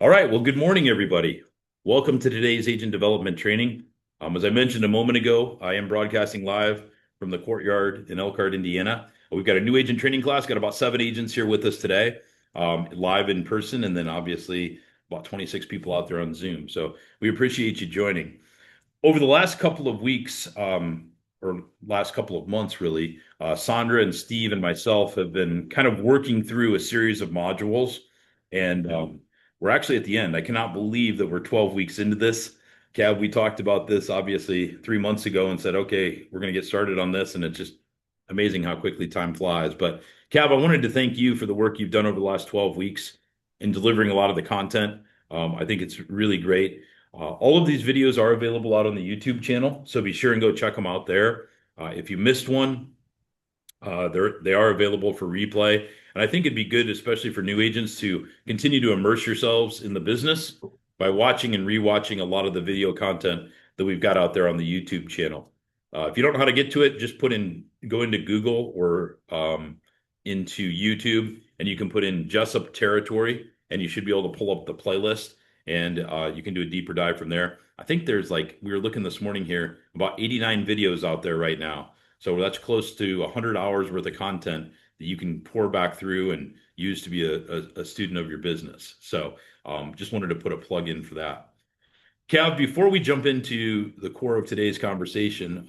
All right. Well, good morning, everybody. Welcome to today's agent development training. As I mentioned a moment ago, I am broadcasting live from the courtyard in Elkhart, Indiana. We've got a new agent training class, got about 7 agents here with us today, live in person, and then obviously about 26 people out there on Zoom. So we appreciate you joining. Over the last couple of weeks, or last couple of months, really, Sandra and Steve and myself have been kind of working through a series of modules, and we're actually at the end. I cannot believe that we're 12 weeks into this. Cav, we talked about this obviously 3 months ago and said, okay, we're going to get started on this, and it's just amazing how quickly time flies. But Cav, I wanted to thank you for the work you've done over the last 12 weeks in delivering a lot of the content. I think it's really great. All of these videos are available out on the YouTube channel, so be sure and go check them out there. If you missed one, they are available for replay. And I think it'd be good, especially for new agents, to continue to immerse yourselves in the business by watching and rewatching a lot of the video content that we've got out there on the YouTube channel. If you don't know how to get to it, just go into Google or into YouTube, and you can put in Jessup Territory, and you should be able to pull up the playlist, and you can do a deeper dive from there. I think there's like, we were looking this morning here, about 89 videos out there right now. So that's close to 100 hours worth of content that you can pour back through and use to be a student of your business. So just wanted to put a plug in for that. Cav, before we jump into the core of today's conversation,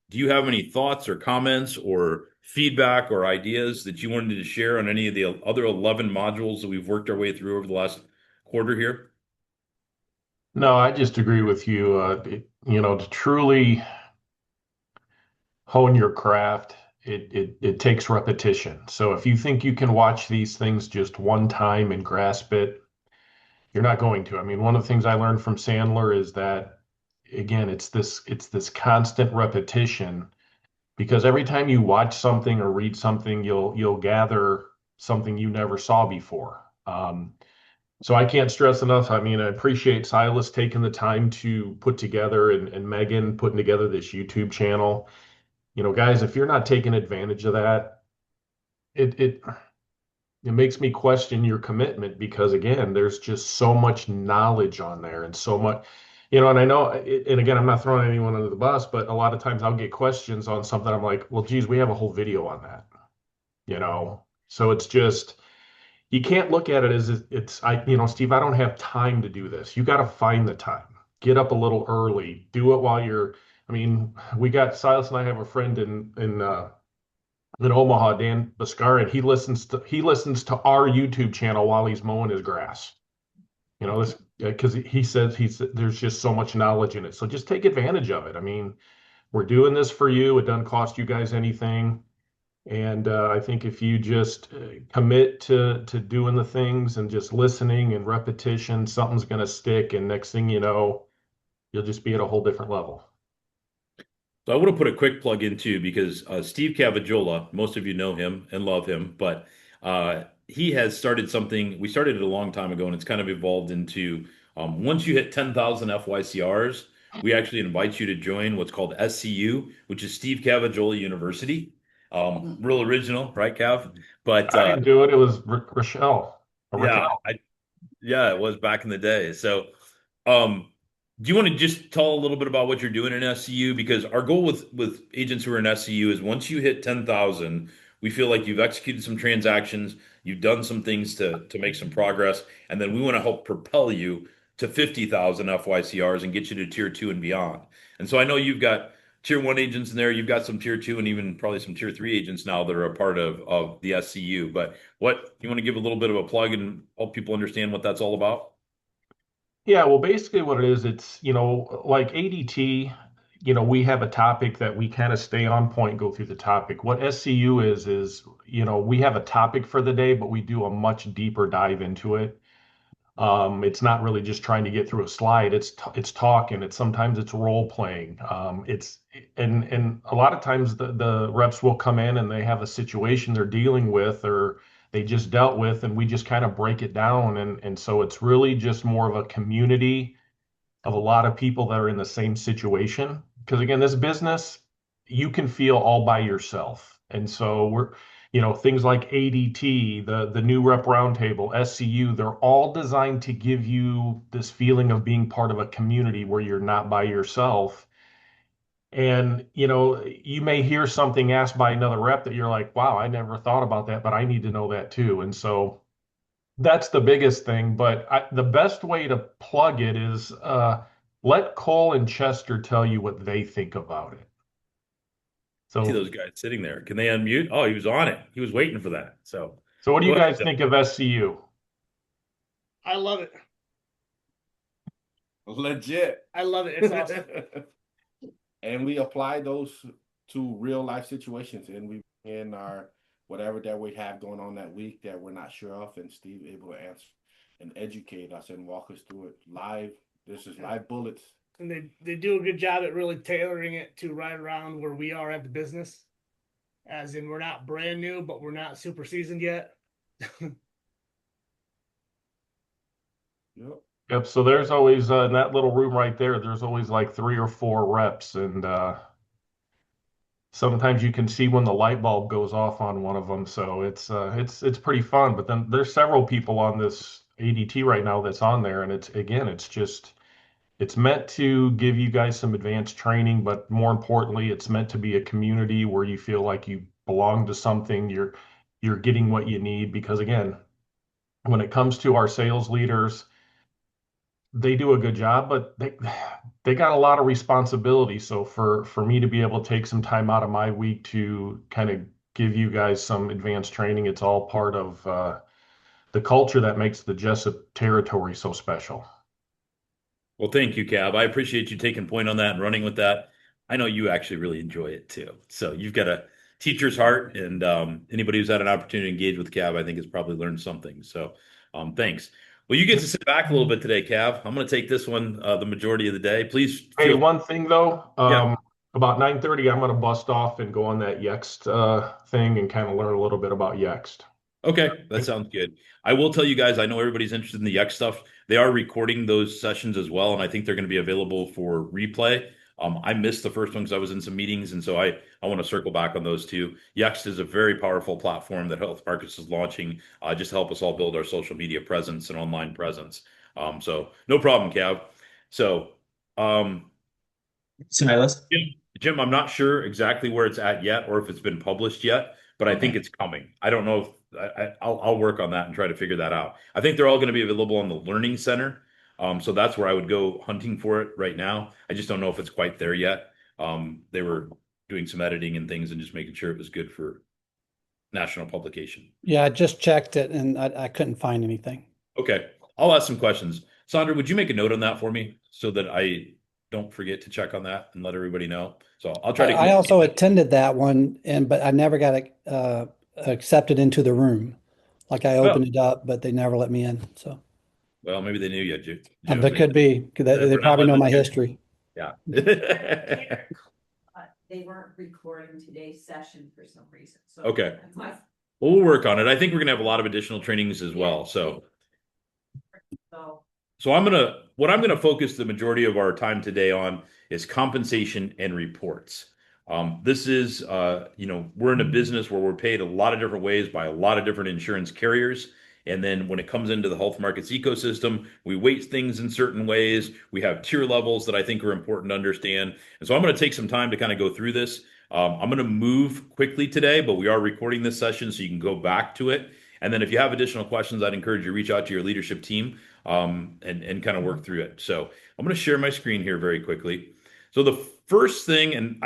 do you have any thoughts or comments or feedback or ideas that you wanted to share on any of the other 11 modules that we've worked our way through over the last quarter here? No, I just agree with you. To truly hone your craft, it takes repetition. So if you think you can watch these things just one time and grasp it, you're not going to. I mean, one of the things I learned from Sandler is that again, it's this constant repetition because every time you watch something or read something, you'll gather something you never saw before. So I can't stress enough. I mean, I appreciate Silas taking the time to put together and Megan putting together this YouTube channel. Guys, if you're not taking advantage of that, it it it makes me question your commitment because again, there's just so much knowledge on there and so much, and I know, and again, I'm not throwing anyone under the bus, but a lot of times I'll get questions on something. I'm like, well, geez, we have a whole video on that, you know? So it's just, you can't look at it as Steve, I don't have time to do this. You got to find the time. Get up a little early. Do it while I mean, we got Silas and I have a friend in Omaha, Dan Biscar, and he listens to our YouTube channel while he's mowing his grass. This because he said there's just so much knowledge in it. So just take advantage of it. I mean, we're doing this for you. It doesn't cost you guys anything. And I think if you just commit to doing the things and just listening and repetition, something's going to stick. And next thing you know, you'll just be at a whole different level. So I want to put a quick plug in too, because Steve Cavajola, most of you know him and love him, but he has started something. We started it a long time ago, and it's kind of evolved into once you hit 10,000 FYCRs, we actually invite you to join what's called SCU, which is Steve Cavajola University. Real original, right, Cav? But I didn't do it. It was Rochelle or yeah, Raquel. yeah, it was back in the day. So, um, do you want to just tell a little bit about what you're doing in SCU? Because our goal with agents who are in SCU is once you hit 10,000, we feel like you've executed some transactions, you've done some things to make some progress, and then we want to help propel you to 50,000 FYCRs and get you to tier two and beyond. And so I know you've got tier one agents in there, you've got some tier two and even probably some tier three agents now that are a part of the SCU. But what you want to give a little bit of a plug and help people understand what that's all about? Yeah, well, basically what it is, it's, like ADT, we have a topic that we kind of stay on point, go through the topic. What SCU is, we have a topic for the day, but we do a much deeper dive into it. It's not really just trying to get through a slide. It's talking. Sometimes it's role playing. And a lot of times the reps will come in and they have a situation they're dealing with or they just dealt with, and we just kind of break it down. And so it's really just more of a community of a lot of people that are in the same situation. Because again, this business, you can feel all by yourself. And so things like ADT, the new rep roundtable, SCU, they're all designed to give you this feeling of being part of a community where you're not by yourself. And, you may hear something asked by another rep that you're like, wow, I never thought about that, but I need to know that too. And so that's the biggest thing. But the best way to plug it is let Cole and Chester tell you what they think about it. See So, those guys sitting there. Can they unmute? Oh, he was on it. He was waiting for that. So so what do go you ahead, guys Jeff. think of SCU? I love it. Legit. I love it. It's awesome. And we apply those to real life situations, and we in our whatever that we have going on that week that we're not sure of, and Steve able to answer and educate us and walk us through it live. This is live bullets. And they do a good job at really tailoring it to right around where we are at the business. As in, we're not brand new, but we're not super seasoned yet. Yep. Yep. So there's always in that little room right there, there's always like 3 or 4 reps. And sometimes you can see when the light bulb goes off on one of them. So it's pretty fun. But then there's several people on this ADT right now that's on there. And it's meant to give you guys some advanced training, but more importantly, it's meant to be a community where you feel like you belong to something. You're getting what you need because again, when it comes to our sales leaders, they do a good job, but they got a lot of responsibility. So for me to be able to take some time out of my week to kind of give you guys some advanced training, it's all part of the culture that makes the Jessup territory so special. Well, thank you, Cab. I appreciate you taking point on that and running with that. I know you actually really enjoy it too. So you've got a teacher's heart, and anybody who's had an opportunity to engage with Cab, I think, has probably learned something. So thanks. Well, you get to sit back a little bit today, Cab. I'm going to take this one the majority of the day. Please Hey, feel. one thing though, Yeah. about 9:30, I'm gonna bust off and go on that Yext thing and kind of learn a little bit about Yext. Okay, that sounds good. I will tell you guys, I know everybody's interested in the X stuff. They are recording those sessions as well, and I think they're going to be available for replay. I missed the first one because I was in some meetings, and so I want to circle back on those too. Yext is a very powerful platform that Health Markets is launching, just to help us all build our social media presence and online presence. So no problem, Cav. So, um, Silas. Jim, I'm not sure exactly where it's at yet or if it's been published yet, but I think Okay. it's coming. I don't know if I'll work on that and try to figure that out. I think they're all going to be available on the Learning Center. So that's where I would go hunting for it right now. I just don't know if it's quite there yet. They were doing some editing and things and just making sure it was good for national publication. Yeah, I just checked it and I couldn't find anything. Okay. I'll ask some questions. Sandra, would you make a note on that for me so that I don't forget to check on that and let everybody know? So I'll try to. I also attended that one but I never got accepted into the room. Like I Well, opened it up, but they never let me in. So well, maybe they knew you, Jim. that could be, 'cause they For not probably know letting my us in. history. Yeah. They weren't recording today's session for some reason. So Okay. that's why- Well, we'll work on it. I think we're gonna have a lot of additional trainings as well. So So what I'm gonna focus the majority of our time today on is compensation and reports. This is we're in a business where we're paid a lot of different ways by a lot of different insurance carriers. And then when it comes into the health markets ecosystem, we weight things in certain ways. We have tier levels that I think are important to understand. And so I'm going to take some time to kind of go through this. I'm going to move quickly today, but we are recording this session so you can go back to it. And then if you have additional questions, I'd encourage you to reach out to your leadership team and kind of work through it. So I'm going to share my screen here very quickly. So the first thing, and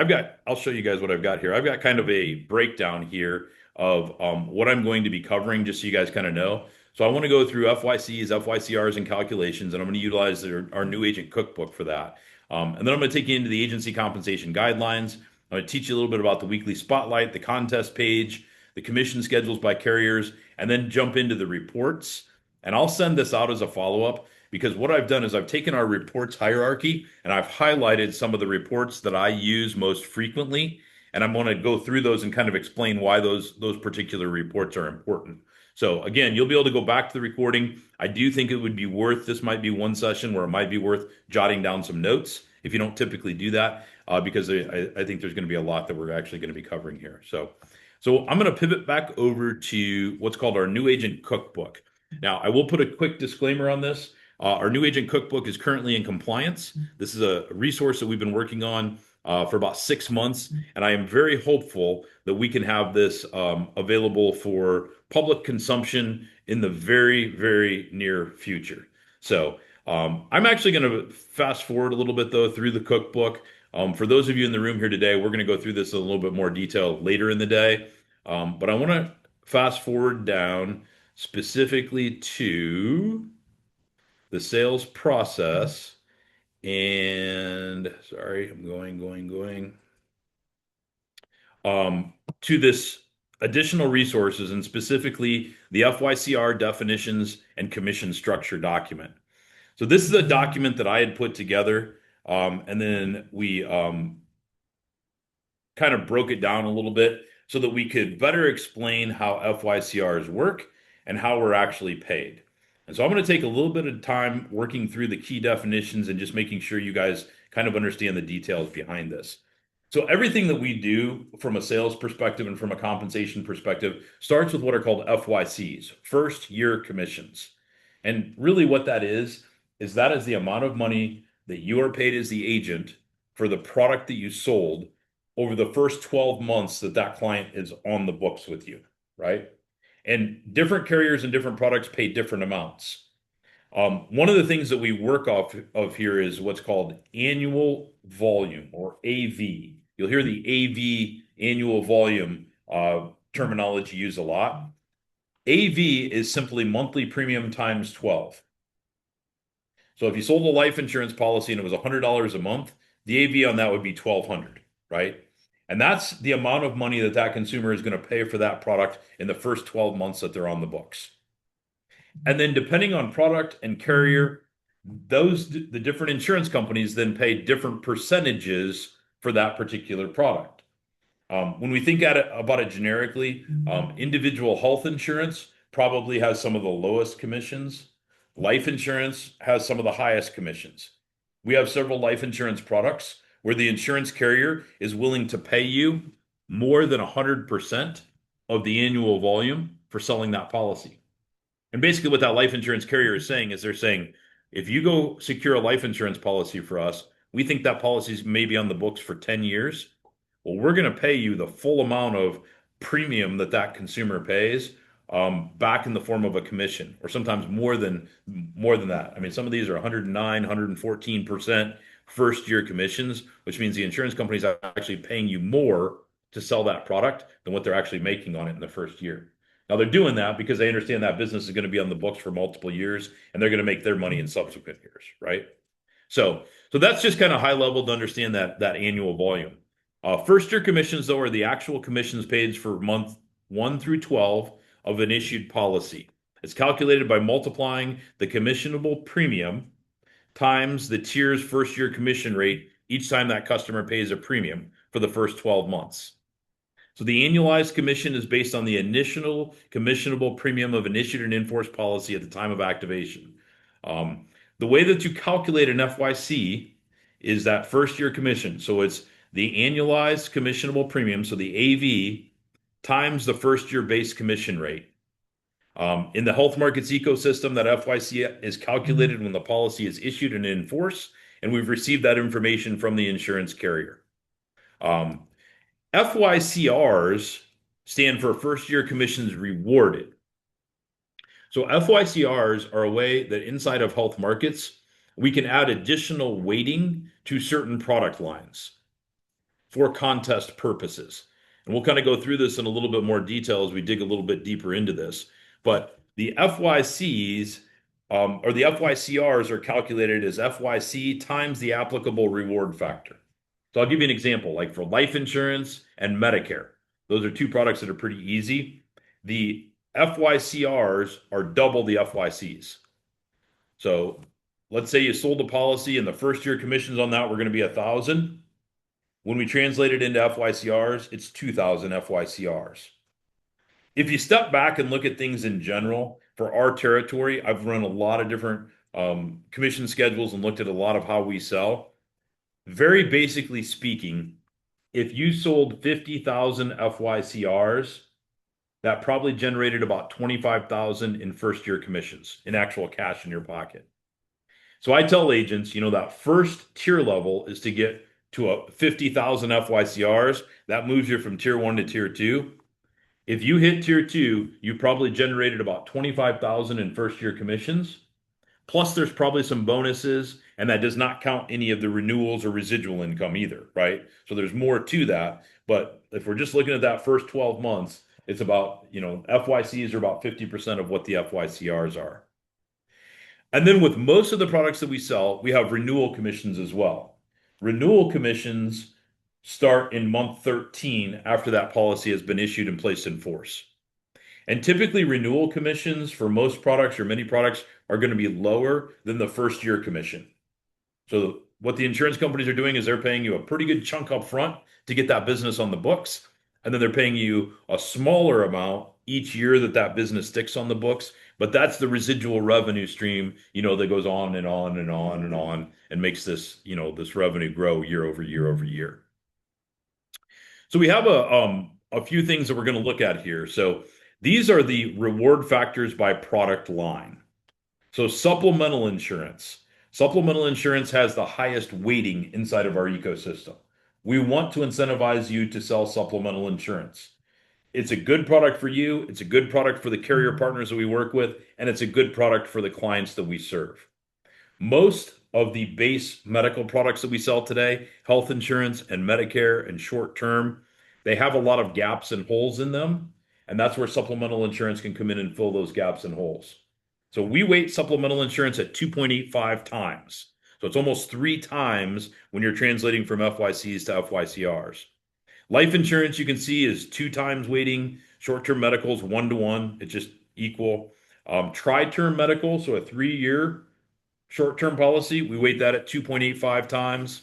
I'll show you guys what I've got here. I've got kind of a breakdown here of what I'm going to be covering, just so you guys kind of know. So I want to go through FYCs, FYCRs, and calculations, and I'm going to utilize our new agent cookbook for that. And then I'm going to take you into the agency compensation guidelines. I'm going to teach you a little bit about the weekly spotlight, the contest page, the commission schedules by carriers, and then jump into the reports. And I'll send this out as a follow-up because what I've done is I've taken our reports hierarchy and I've highlighted some of the reports that I use most frequently. And I'm going to go through those and kind of explain why those particular reports are important. So again, you'll be able to go back to the recording. I do think it would be this might be one session where it might be worth jotting down some notes if you don't typically do that, because I think there's going to be a lot that we're actually going to be covering here. So So I'm going to pivot back over to what's called our new agent cookbook. Now, I will put a quick disclaimer on this. Our new agent cookbook is currently in compliance. This is a resource that we've been working on for about 6 months, and I am very hopeful that we can have this available for public consumption in the very, very near future. So I'm actually going to fast forward a little bit though through the cookbook. For those of you in the room here today, we're going to go through this in a little bit more detail later in the day. But I want to fast forward down specifically to the sales process. And sorry, I'm going. To this additional resources and specifically the FYCR definitions and commission structure document. So this is a document that I had put together, and then we kind of broke it down a little bit so that we could better explain how FYCRs work and how we're actually paid. And so I'm going to take a little bit of time working through the key definitions and just making sure you guys kind of understand the details behind this. So everything that we do from a sales perspective and from a compensation perspective starts with what are called FYCs, first year commissions. And really what that is that is the amount of money that you are paid as the agent for the product that you sold over the first 12 months that that client is on the books with you, right? And different carriers and different products pay different amounts. One of the things that we work off of here is what's called annual volume or AV. You'll hear the AV, annual volume terminology used a lot. AV is simply monthly premium times 12. So if you sold a life insurance policy and it was $100 a month, the AV on that would be $1,200, right? And that's the amount of money that that consumer is going to pay for that product in the first 12 months that they're on the books. And then depending on product and carrier, the different insurance companies then pay different percentages for that particular product. When we think about it generically, individual health insurance probably has some of the lowest commissions. Life insurance has some of the highest commissions. We have several life insurance products where the insurance carrier is willing to pay you more than 100% of the annual volume for selling that policy. And basically, what that life insurance carrier is saying is they're saying, if you go secure a life insurance policy for us, we think that policy is maybe on the books for 10 years. Well, we're going to pay you the full amount of premium that that consumer pays back in the form of a commission, or sometimes more than that. I mean, some of these are 109, 114% first year commissions, which means the insurance company is actually paying you more to sell that product than what they're actually making on it in the first year. Now they're doing that because they understand that business is going to be on the books for multiple years and they're going to make their money in subsequent years, right? So that's just kind of high level to understand that annual volume. First year commissions, though, are the actual commissions paid for month 1 through 12 of an issued policy. It's calculated by multiplying the commissionable premium times the tier's first year commission rate each time that customer pays a premium for the first 12 months. So the annualized commission is based on the initial commissionable premium of an issued and enforced policy at the time of activation. The way that you calculate an FYC is that first year commission. So it's the annualized commissionable premium, so the AV, times the first year base commission rate. In the health markets ecosystem, that FYC is calculated when the policy is issued and in force, and we've received that information from the insurance carrier. FYCRs stand for first year commissions rewarded. So FYCRs are a way that inside of health markets, we can add additional weighting to certain product lines for contest purposes. And we'll kind of go through this in a little bit more detail as we dig a little bit deeper into this. But the FYCs or the FYCRs are calculated as FYC times the applicable reward factor. So I'll give you an example, like for life insurance and Medicare. Those are two products that are pretty easy. The FYCRs are double the FYCs. So let's say you sold a policy and the first year commissions on that were going to be 1,000. When we translate it into FYCRs, it's 2,000 FYCRs. If you step back and look at things in general, for our territory, I've run a lot of different commission schedules and looked at a lot of how we sell. Very basically speaking, If you sold 50,000 FYCRs, that probably generated about 25,000 in first year commissions in actual cash in your pocket. So I tell agents, that first tier level is to get to a 50,000 FYCRs. That moves you from tier one to tier two. If you hit tier two, you probably generated about 25,000 in first year commissions. Plus, there's probably some bonuses, and that does not count any of the renewals or residual income either, right? So there's more to that. But if we're just looking at that first 12 months, it's about, FYCs are about 50% of what the FYCRs are. And then with most of the products that we sell, we have renewal commissions as well. Renewal commissions start in month 13 after that policy has been issued and placed in force. And typically, renewal commissions for most products or many products are going to be lower than the first year commission. So, what the insurance companies are doing is they're paying you a pretty good chunk up front to get that business on the books. And then they're paying you a smaller amount each year that business sticks on the books. But that's the residual revenue stream, that goes on and on and on and on and makes this revenue grow year over year over year. So we have a few things that we're going to look at here. So these are the reward factors by product line. So supplemental insurance. Supplemental insurance has the highest weighting inside of our ecosystem. We want to incentivize you to sell supplemental insurance. It's a good product for you. It's a good product for the carrier partners that we work with, and it's a good product for the clients that we serve. Most of the base medical products that we sell today, health insurance and Medicare and short term, they have a lot of gaps and holes in them. And that's where supplemental insurance can come in and fill those gaps and holes. So we weight supplemental insurance at 2.85 times. So it's almost 3 times when you're translating from FYCs to FYCRs. Life insurance, you can see, is 2 times weighting. Short-term medical is 1 to 1. It's just equal. Tri-term medical, so a 3-year short-term policy, we weight that at 2.85 times.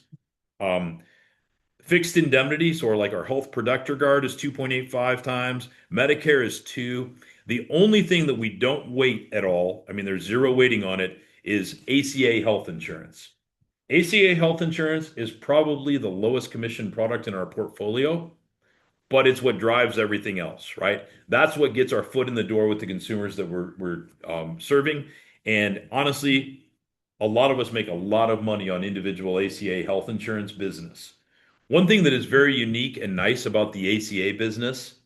Fixed indemnity, so like our health protector guard is 2.85 times. Medicare is 2. The only thing that we don't weight at all, I mean, there's 0 weighting on it, is ACA health insurance. ACA health insurance is probably the lowest commission product in our portfolio, but it's what drives everything else, right? That's what gets our foot in the door with the consumers that we're serving. And honestly, a lot of us make a lot of money on individual ACA health insurance business. One thing that is very unique and nice about the ACA business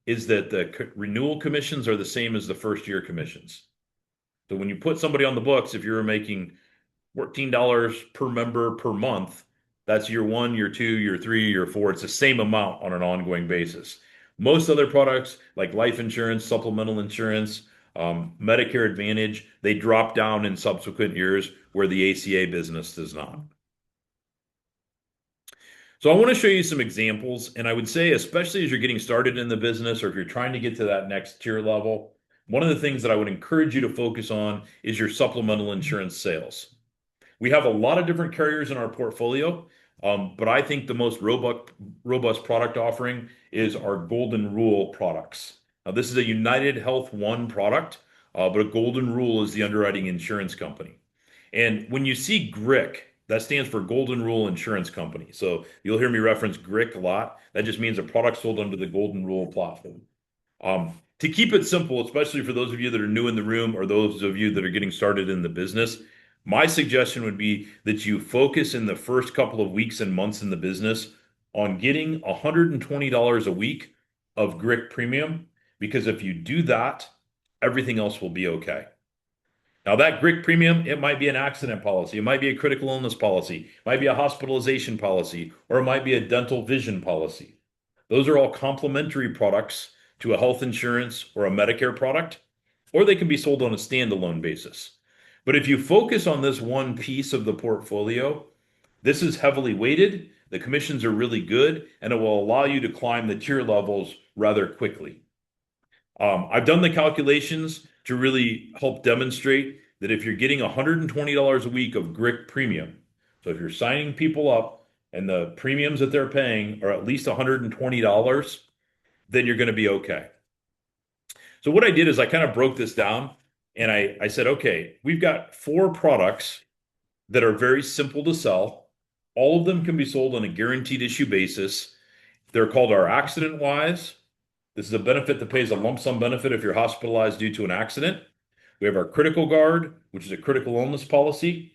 is that the renewal commissions are the same as the first year commissions. So when you put somebody on the books, if you're making $14 per member per month, that's year 1, year 2, year 3, year 4. It's the same amount on an ongoing basis. Most other products like life insurance, supplemental insurance, Medicare Advantage, they drop down in subsequent years where the ACA business does not. So I want to show you some examples, and I would say, especially as you're getting started in the business or if you're trying to get to that next tier level, one of the things that I would encourage you to focus on is your supplemental insurance sales. We have a lot of different carriers in our portfolio, but I think the most robust product offering is our Golden Rule products. Now, this is a United Health One product, but a Golden Rule is the underwriting insurance company. And when you see GRIC, that stands for Golden Rule Insurance Company. So you'll hear me reference GRIC a lot. That just means a product sold under the Golden Rule platform. To keep it simple, especially for those of you that are new in the room or those of you that are getting started in the business, my suggestion would be that you focus in the first couple of weeks and months in the business on getting $120 a week of GRIC premium, because if you do that, everything else will be okay. Now, that GRIC premium, it might be an accident policy, it might be a critical illness policy, it might be a hospitalization policy, or it might be a dental vision policy. Those are all complementary products to a health insurance or a Medicare product, or they can be sold on a standalone basis. But if you focus on this one piece of the portfolio, this is heavily weighted, the commissions are really good, and it will allow you to climb the tier levels rather quickly. I've done the calculations to really help demonstrate that if you're getting $120 a week of GRIC premium, so if you're signing people up and the premiums that they're paying are at least $120, then you're going to be okay. So what I did is I kind of broke this down and I said, okay, we've got 4 products that are very simple to sell. All of them can be sold on a guaranteed issue basis. They're called our accident wise. This is a benefit that pays a lump sum benefit if you're hospitalized due to an accident. We have our critical guard, which is a critical illness policy.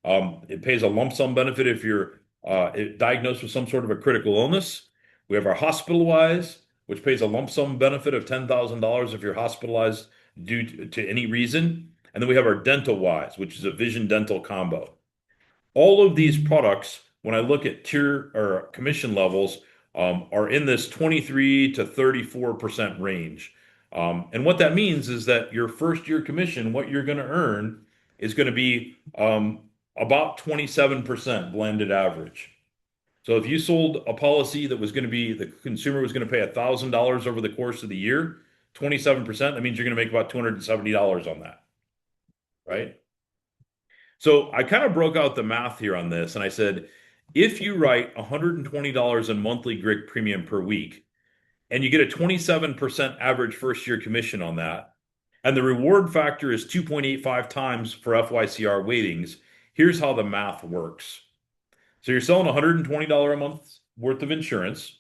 It pays a lump sum benefit if you're diagnosed with some sort of a critical illness. We have our hospital wise, which pays a lump sum benefit of $10,000 if you're hospitalized due to any reason. And then we have our dental wise, which is a vision dental combo. All of these products, when I look at tier or commission levels, are in this 23 to 34% range. And what that means is that your first year commission, what you're going to earn, is going to be about 27% blended average. So if you sold a policy that was going to be the consumer was going to pay $1,000 over the course of the year, 27%, that means you're going to make about $270 on that, right? So I kind of broke out the math here on this and I said, if you write $120 in monthly GRIC premium per week and you get a 27% average first year commission on that, and the reward factor is 2.85 times for FYCR weightings, here's how the math works. So you're selling $120 a month worth of insurance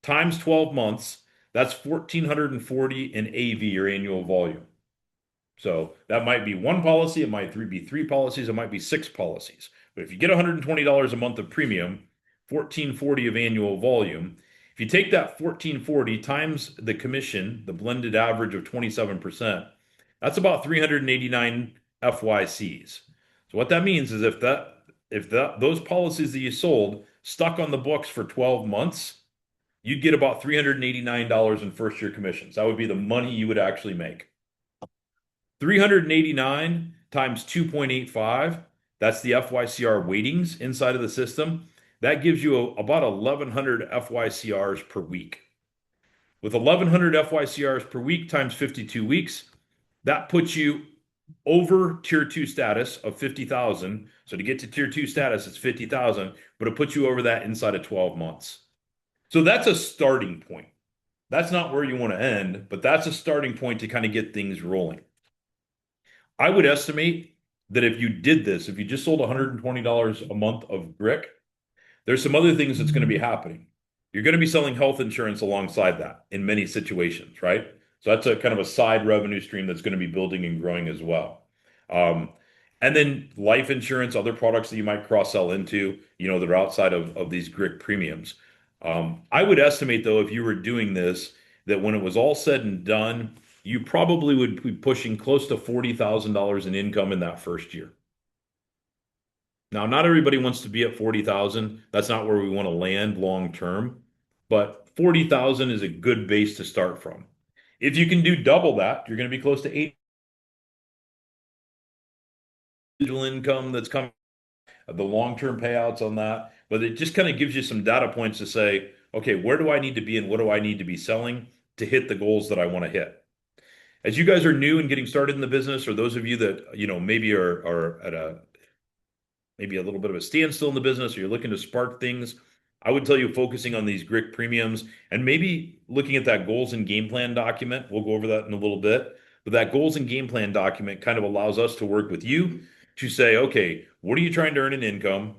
times 12 months, that's 1,440 in AV or annual volume. So that might be one policy, it might be three policies, it might be six policies. But if you get $120 a month of premium, 1,440 of annual volume, if you take that 1,440 times the commission, the blended average of 27%, that's about 389 FYCs. So what that means is if those policies that you sold stuck on the books for 12 months, you'd get about $389 in first year commissions. That would be the money you would actually make. 389 times 2.85, that's the FYCR weightings inside of the system. That gives you about 1,100 FYCRs per week. With 1,100 FYCRs per week times 52 weeks, that puts you over tier 2 status of 50,000. So to get to tier 2 status, it's 50,000, but it puts you over that inside of 12 months. So that's a starting point. That's not where you want to end, but that's a starting point to kind of get things rolling. I would estimate that if you did this, if you just sold $120 a month of GRIC, there's some other things that's going to be happening. You're going to be selling health insurance alongside that in many situations, right? So that's a kind of a side revenue stream that's going to be building and growing as well. And then life insurance, other products that you might cross sell into, that are outside of these GRIC premiums. I would estimate though, if you were doing this, that when it was all said and done, you probably would be pushing close to $40,000 in income in that first year. Now, not everybody wants to be at 40,000. That's not where we want to land long term, but 40,000 is a good base to start from. If you can do double that, you're going to be close to 8 income that's coming, the long-term payouts on that. But it just kind of gives you some data points to say, okay, where do I need to be and what do I need to be selling to hit the goals that I want to hit? As you guys are new and getting started in the business, or those of you that, maybe are at maybe a little bit of a standstill in the business, or you're looking to spark things, I would tell you focusing on these GRIC premiums and maybe looking at that goals and game plan document. We'll go over that in a little bit. But that goals and game plan document kind of allows us to work with you to say, okay, what are you trying to earn in income?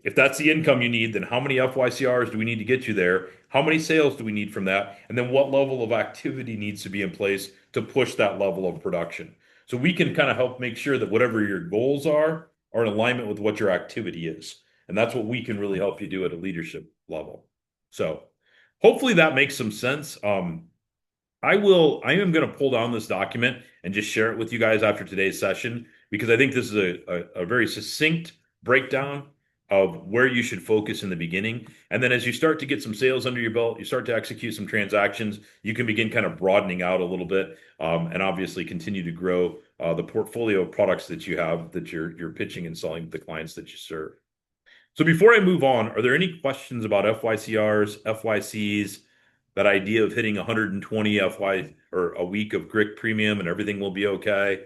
If that's the income you need, then how many FYCRs do we need to get you there? How many sales do we need from that? And then what level of activity needs to be in place to push that level of production? So we can kind of help make sure that whatever your goals are in alignment with what your activity is. And that's what we can really help you do at a leadership level. So hopefully that makes some sense. I am going to pull down this document and just share it with you guys after today's session, because I think this is a very succinct breakdown of where you should focus in the beginning. And then as you start to get some sales under your belt, you start to execute some transactions, you can begin kind of broadening out a little bit, and obviously continue to grow the portfolio of products that you have that you're pitching and selling to the clients that you serve. So before I move on, are there any questions about FYCRs, FYCs, that idea of hitting 120 FY or a week of GRIC premium and everything will be okay?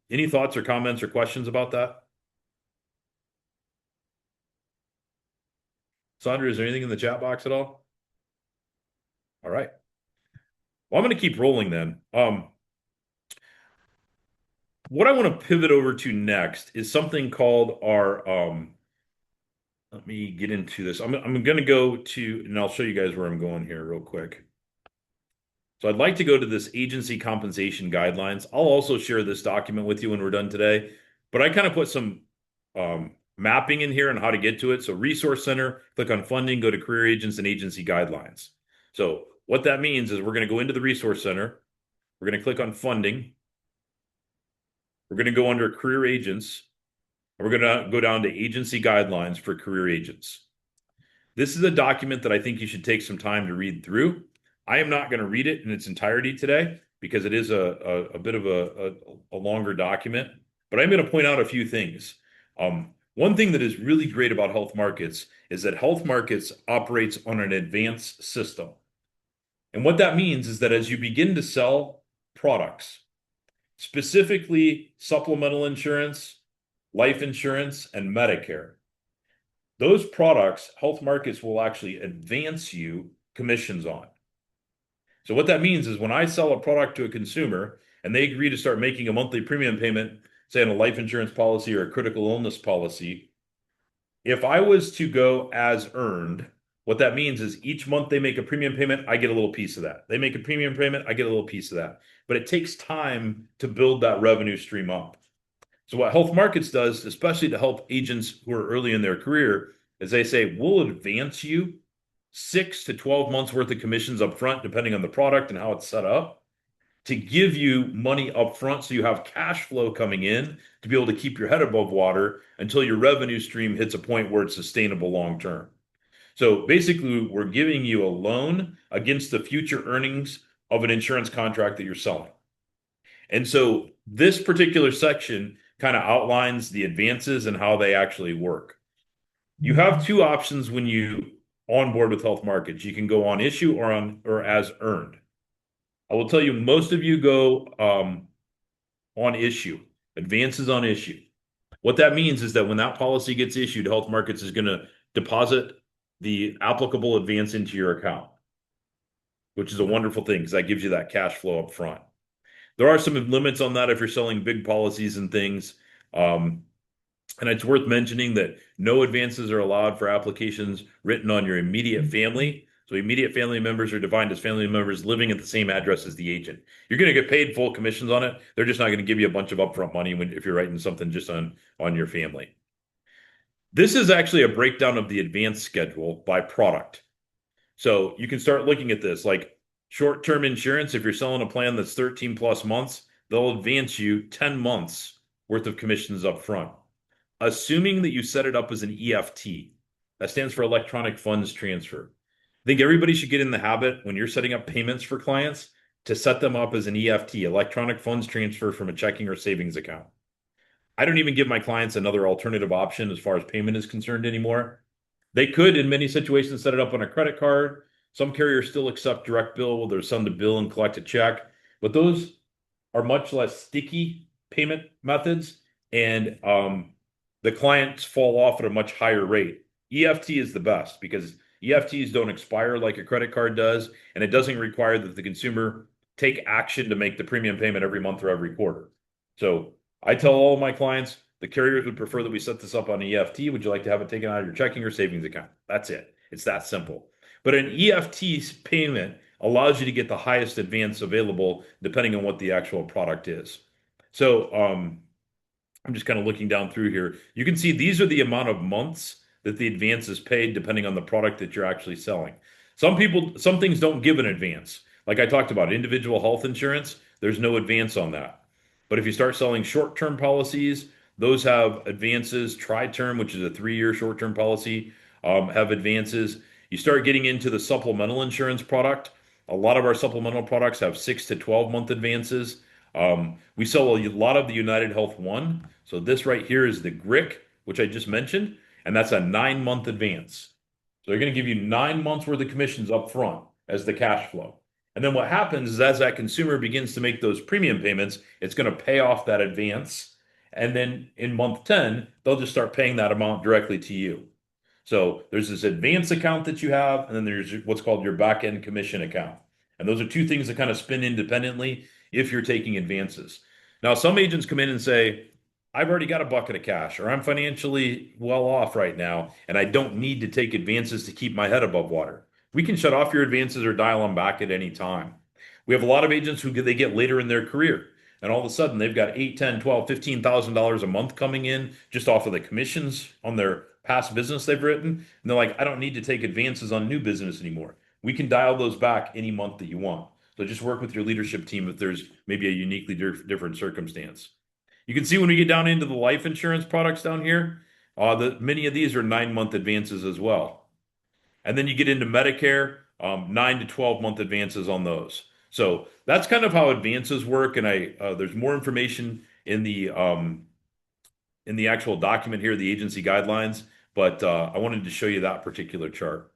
Any thoughts or comments or questions about that? Sandra, is there anything in the chat box at all? All right. Well, I'm going to keep rolling then. What I want to pivot over to next is something called our let me get into this. I'm going to go to, and I'll show you guys where I'm going here real quick. So I'd like to go to this agency compensation guidelines. I'll also share this document with you when we're done today, but I kind of put some mapping in here on how to get to it. So Resource Center, click on funding, go to career agents and agency guidelines. So what that means is we're going to go into the Resource Center. We're going to click on funding. We're going to go under career agents. And we're going to go down to agency guidelines for career agents. This is a document that I think you should take some time to read through. I am not going to read it in its entirety today because it is a bit of a longer document, but I'm going to point out a few things. One thing that is really great about Health Markets is that Health Markets operates on an advanced system. And what that means is that as you begin to sell products, specifically supplemental insurance, life insurance, and Medicare, those products, Health Markets will actually advance you commissions on. So what that means is when I sell a product to a consumer and they agree to start making a monthly premium payment, say on a life insurance policy or a critical illness policy, if I was to go as earned, what that means is each month they make a premium payment, I get a little piece of that. They make a premium payment, I get a little piece of that. But it takes time to build that revenue stream up. So what Health Markets does, especially to help agents who are early in their career, is they say, we'll advance you 6 to 12 months worth of commissions up front, depending on the product and how it's set up, to give you money up front so you have cash flow coming in to be able to keep your head above water until your revenue stream hits a point where it's sustainable long term. So basically, we're giving you a loan against the future earnings of an insurance contract that you're selling. And so this particular section kind of outlines the advances and how they actually work. You have two options when you onboard with Health Markets. You can go on issue or as earned. I will tell you, most of you go on issue, advances on issue. What that means is that when that policy gets issued, Health Markets is going to deposit the applicable advance into your account, which is a wonderful thing because that gives you that cash flow up front. There are some limits on that if you're selling big policies and things. And it's worth mentioning that no advances are allowed for applications written on your immediate family. So immediate family members are defined as family members living at the same address as the agent. You're going to get paid full commissions on it. They're just not going to give you a bunch of upfront money if you're writing something just on your family. This is actually a breakdown of the advance schedule by product. So you can start looking at this like short-term insurance. If you're selling a plan that's 13 plus months, they'll advance you 10 months worth of commissions up front. Assuming that you set it up as an EFT, that stands for electronic funds transfer. I think everybody should get in the habit when you're setting up payments for clients to set them up as an EFT, electronic funds transfer from a checking or savings account. I don't even give my clients another alternative option as far as payment is concerned anymore. They could, in many situations, set it up on a credit card. Some carriers still accept direct bill where there's some to bill and collect a check, but those are much less sticky payment methods, and the clients fall off at a much higher rate. EFT is the best because EFTs don't expire like a credit card does, and it doesn't require that the consumer take action to make the premium payment every month or every quarter. So I tell all of my clients, the carriers would prefer that we set this up on EFT. Would you like to have it taken out of your checking or savings account? That's it. It's that simple. But an EFT payment allows you to get the highest advance available depending on what the actual product is. So I'm just kind of looking down through here. You can see these are the amount of months that the advance is paid depending on the product that you're actually selling. Some things don't give an advance. Like I talked about, individual health insurance, there's no advance on that. But if you start selling short-term policies, those have advances. Tri-term, which is a 3-year short-term policy, have advances. You start getting into the supplemental insurance product. A lot of our supplemental products have 6 to 12-month advances. We sell a lot of the United Health One. So this right here is the GRIC, which I just mentioned, and that's a 9-month advance. So they're going to give you 9 months worth of commissions up front as the cash flow. And then what happens is as that consumer begins to make those premium payments, it's going to pay off that advance. And then in month 10, they'll just start paying that amount directly to you. So there's this advance account that you have, and then there's what's called your back-end commission account. And those are two things that kind of spin independently if you're taking advances. Now, some agents come in and say, I've already got a bucket of cash, or I'm financially well off right now, and I don't need to take advances to keep my head above water. We can shut off your advances or dial them back at any time. We have a lot of agents who they get later in their career, and all of a sudden they've got 8, 10, 12, $15,000 a month coming in just off of the commissions on their past business they've written. And they're like, I don't need to take advances on new business anymore. We can dial those back any month that you want. So just work with your leadership team if there's maybe a uniquely different circumstance. You can see when we get down into the life insurance products down here, many of these are 9-month advances as well. And then you get into Medicare, 9 to 12-month advances on those. So that's kind of how advances work. And there's more information in the actual document here, the agency guidelines. But I wanted to show you that particular chart.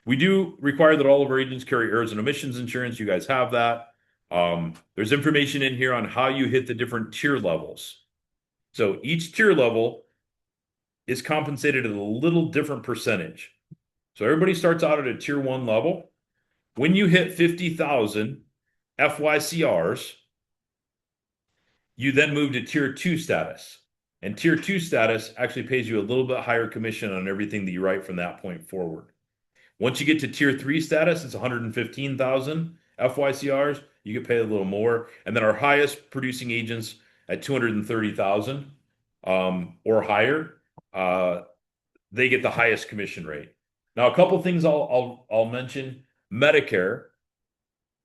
We do require that all of our agents carry errors and omissions insurance. You guys have that. There's information in here on how you hit the different tier levels. So each tier level is compensated at a little different percentage. So everybody starts out at a tier 1 level. When you hit 50,000 FYCRs, you then move to tier 2 status. And tier 2 status actually pays you a little bit higher commission on everything that you write from that point forward. Once you get to tier 3 status, it's 115,000 FYCRs. You get paid a little more. And then our highest producing agents at 230,000 or higher, they get the highest commission rate. Now, a couple things I'll mention. Medicare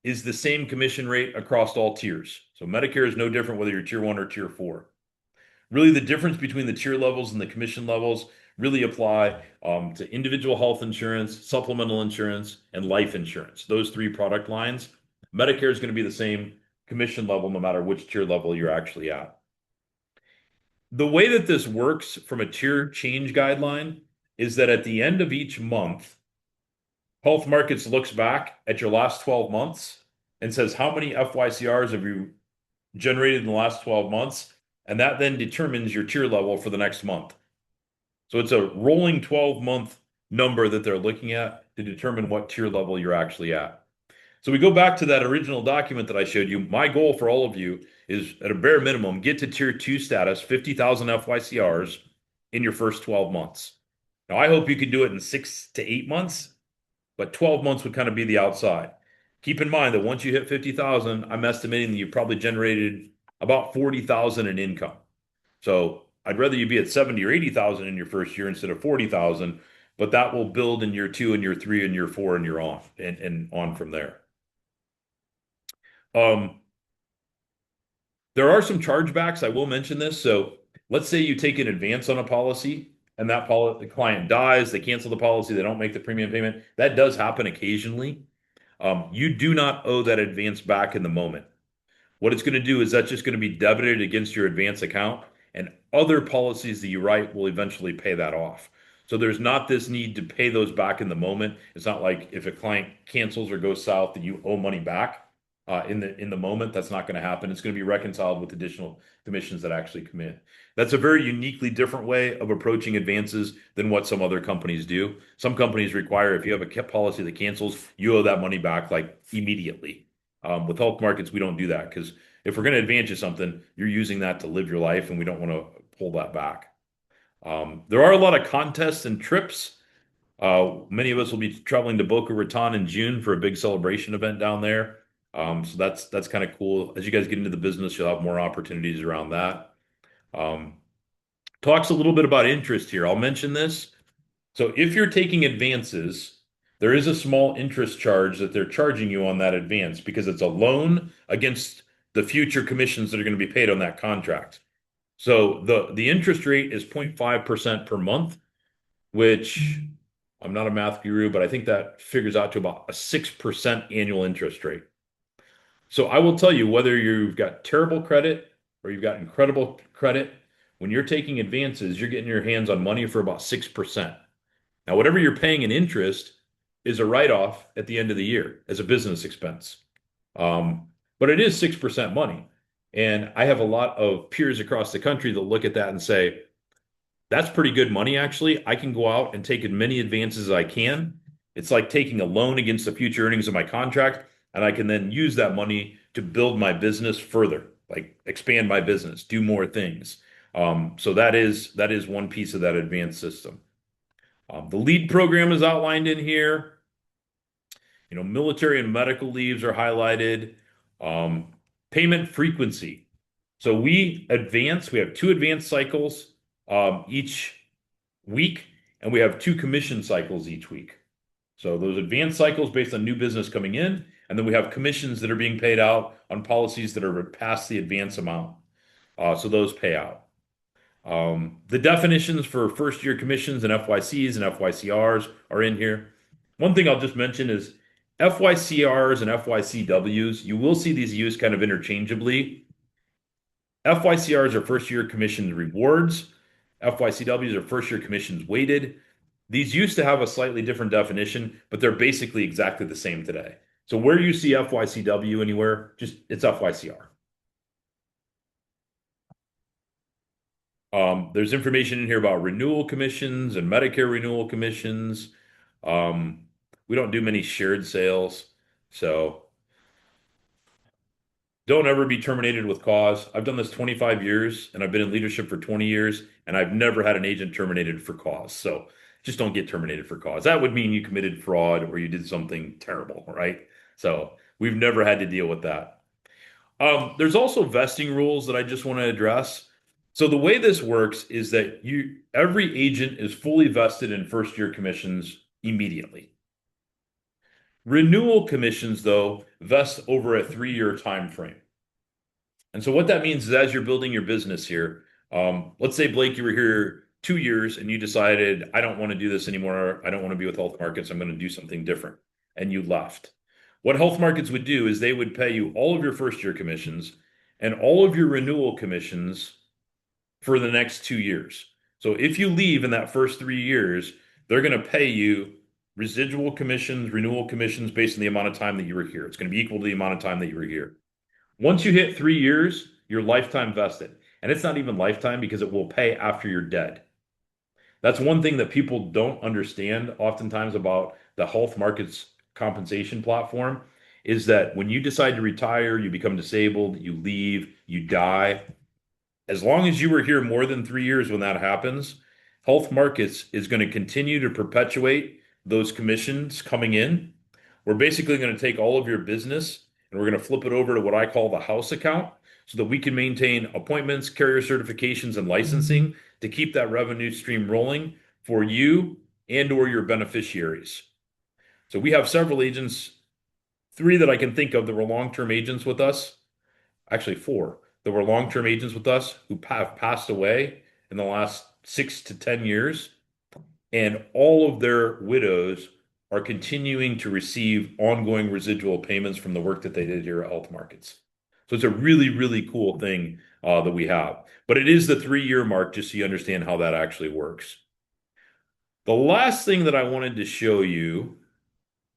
is the same commission rate across all tiers. So Medicare is no different whether you're tier 1 or tier 4. Really, the difference between the tier levels and the commission levels really apply to individual health insurance, supplemental insurance, and life insurance. Those 3 product lines. Medicare is going to be the same commission level no matter which tier level you're actually at. The way that this works from a tier change guideline is that at the end of each month, Health Markets looks back at your last 12 months and says, how many FYCRs have you generated in the last 12 months? And that then determines your tier level for the next month. So it's a rolling 12-month number that they're looking at to determine what tier level you're actually at. So we go back to that original document that I showed you. My goal for all of you is at a bare minimum, get to tier 2 status, 50,000 FYCRs in your first 12 months. Now, I hope you can do it in 6 to 8 months, but 12 months would kind of be the outside. Keep in mind that once you hit 50,000, I'm estimating that you probably generated about 40,000 in income. So I'd rather you be at 70 or 80,000 in your first year instead of 40,000, but that will build in year 2 and year 3 and year 4 and you're on and on from there. There are some chargebacks. I will mention this. So let's say you take an advance on a policy and the client dies, they cancel the policy, they don't make the premium payment. That does happen occasionally. You do not owe that advance back in the moment. What it's going to do is that's just going to be debited against your advance account, and other policies that you write will eventually pay that off. So there's not this need to pay those back in the moment. It's not like if a client cancels or goes south that you owe money back in the moment. That's not going to happen. It's going to be reconciled with additional commissions that actually come in. That's a very uniquely different way of approaching advances than what some other companies do. Some companies require if you have a policy that cancels, you owe that money back like immediately. With Health Markets, we don't do that because if we're going to advance you something, you're using that to live your life, and we don't want to pull that back. There are a lot of contests and trips. Many of us will be traveling to Boca Raton in June for a big celebration event down there. So that's kind of cool. As you guys get into the business, you'll have more opportunities around that. Talks a little bit about interest here. I'll mention this. So if you're taking advances, there is a small interest charge that they're charging you on that advance because it's a loan against the future commissions that are going to be paid on that contract. So the interest rate is 0.5% per month, which I'm not a math guru, but I think that figures out to about a 6% annual interest rate. So I will tell you, whether you've got terrible credit or you've got incredible credit, when you're taking advances, you're getting your hands on money for about 6%. Now, whatever you're paying in interest is a write-off at the end of the year as a business expense. But it is 6% money. And I have a lot of peers across the country that look at that and say, that's pretty good money, actually. I can go out and take as many advances as I can. It's like taking a loan against the future earnings of my contract, and I can then use that money to build my business further, like expand my business, do more things. So that is one piece of that advanced system. The lead program is outlined in here. Military and medical leaves are highlighted. Um, Payment frequency. So we have two advanced cycles each week, and we have two commission cycles each week. So those advanced cycles based on new business coming in, and then we have commissions that are being paid out on policies that are past the advance amount. So those pay out. The definitions for first year commissions and FYCs and FYCRs are in here. One thing I'll just mention is FYCRs and FYCWs, you will see these used kind of interchangeably. FYCRs are first year commissions rewards. FYCWs are first year commissions weighted. These used to have a slightly different definition, but they're basically exactly the same today. So where you see FYCW anywhere, it's FYCR. There's information in here about renewal commissions and Medicare renewal commissions. We don't do many shared sales, so don't ever be terminated with cause. I've done this 25 years and I've been in leadership for 20 years and I've never had an agent terminated for cause. So just don't get terminated for cause. That would mean you committed fraud or you did something terrible, right? So we've never had to deal with that. There's also vesting rules that I just want to address. So the way this works is that every agent is fully vested in first year commissions immediately. Renewal commissions, though, vest over a 3-year time frame. And so what that means is as you're building your business here, let's say, Blake, you were here 2 years and you decided, I don't want to do this anymore. I don't want to be with Health Markets. I'm going to do something different. And you left. What Health Markets would do is they would pay you all of your first year commissions and all of your renewal commissions for the next 2 years. So if you leave in that first 3 years, they're going to pay you residual commissions, renewal commissions based on the amount of time that you were here. It's going to be equal to the amount of time that you were here. Once you hit 3 years, you're lifetime vested. And it's not even lifetime because it will pay after you're dead. That's one thing that people don't understand oftentimes about the Health Markets compensation platform is that when you decide to retire, you become disabled, you leave, you die. As long as you were here more than 3 years when that happens, Health Markets is going to continue to perpetuate those commissions coming in. We're basically going to take all of your business and we're going to flip it over to what I call the house account so that we can maintain appointments, carrier certifications, and licensing to keep that revenue stream rolling for you and or your beneficiaries. So we have several agents, 3 that I can think of that were long-term agents with us, actually 4 that were long-term agents with us who have passed away in the last 6 to 10 years. And all of their widows are continuing to receive ongoing residual payments from the work that they did here at Health Markets. So it's a really, really cool thing that we have. But it is the 3-year mark, just so you understand how that actually works. The last thing that I wanted to show you,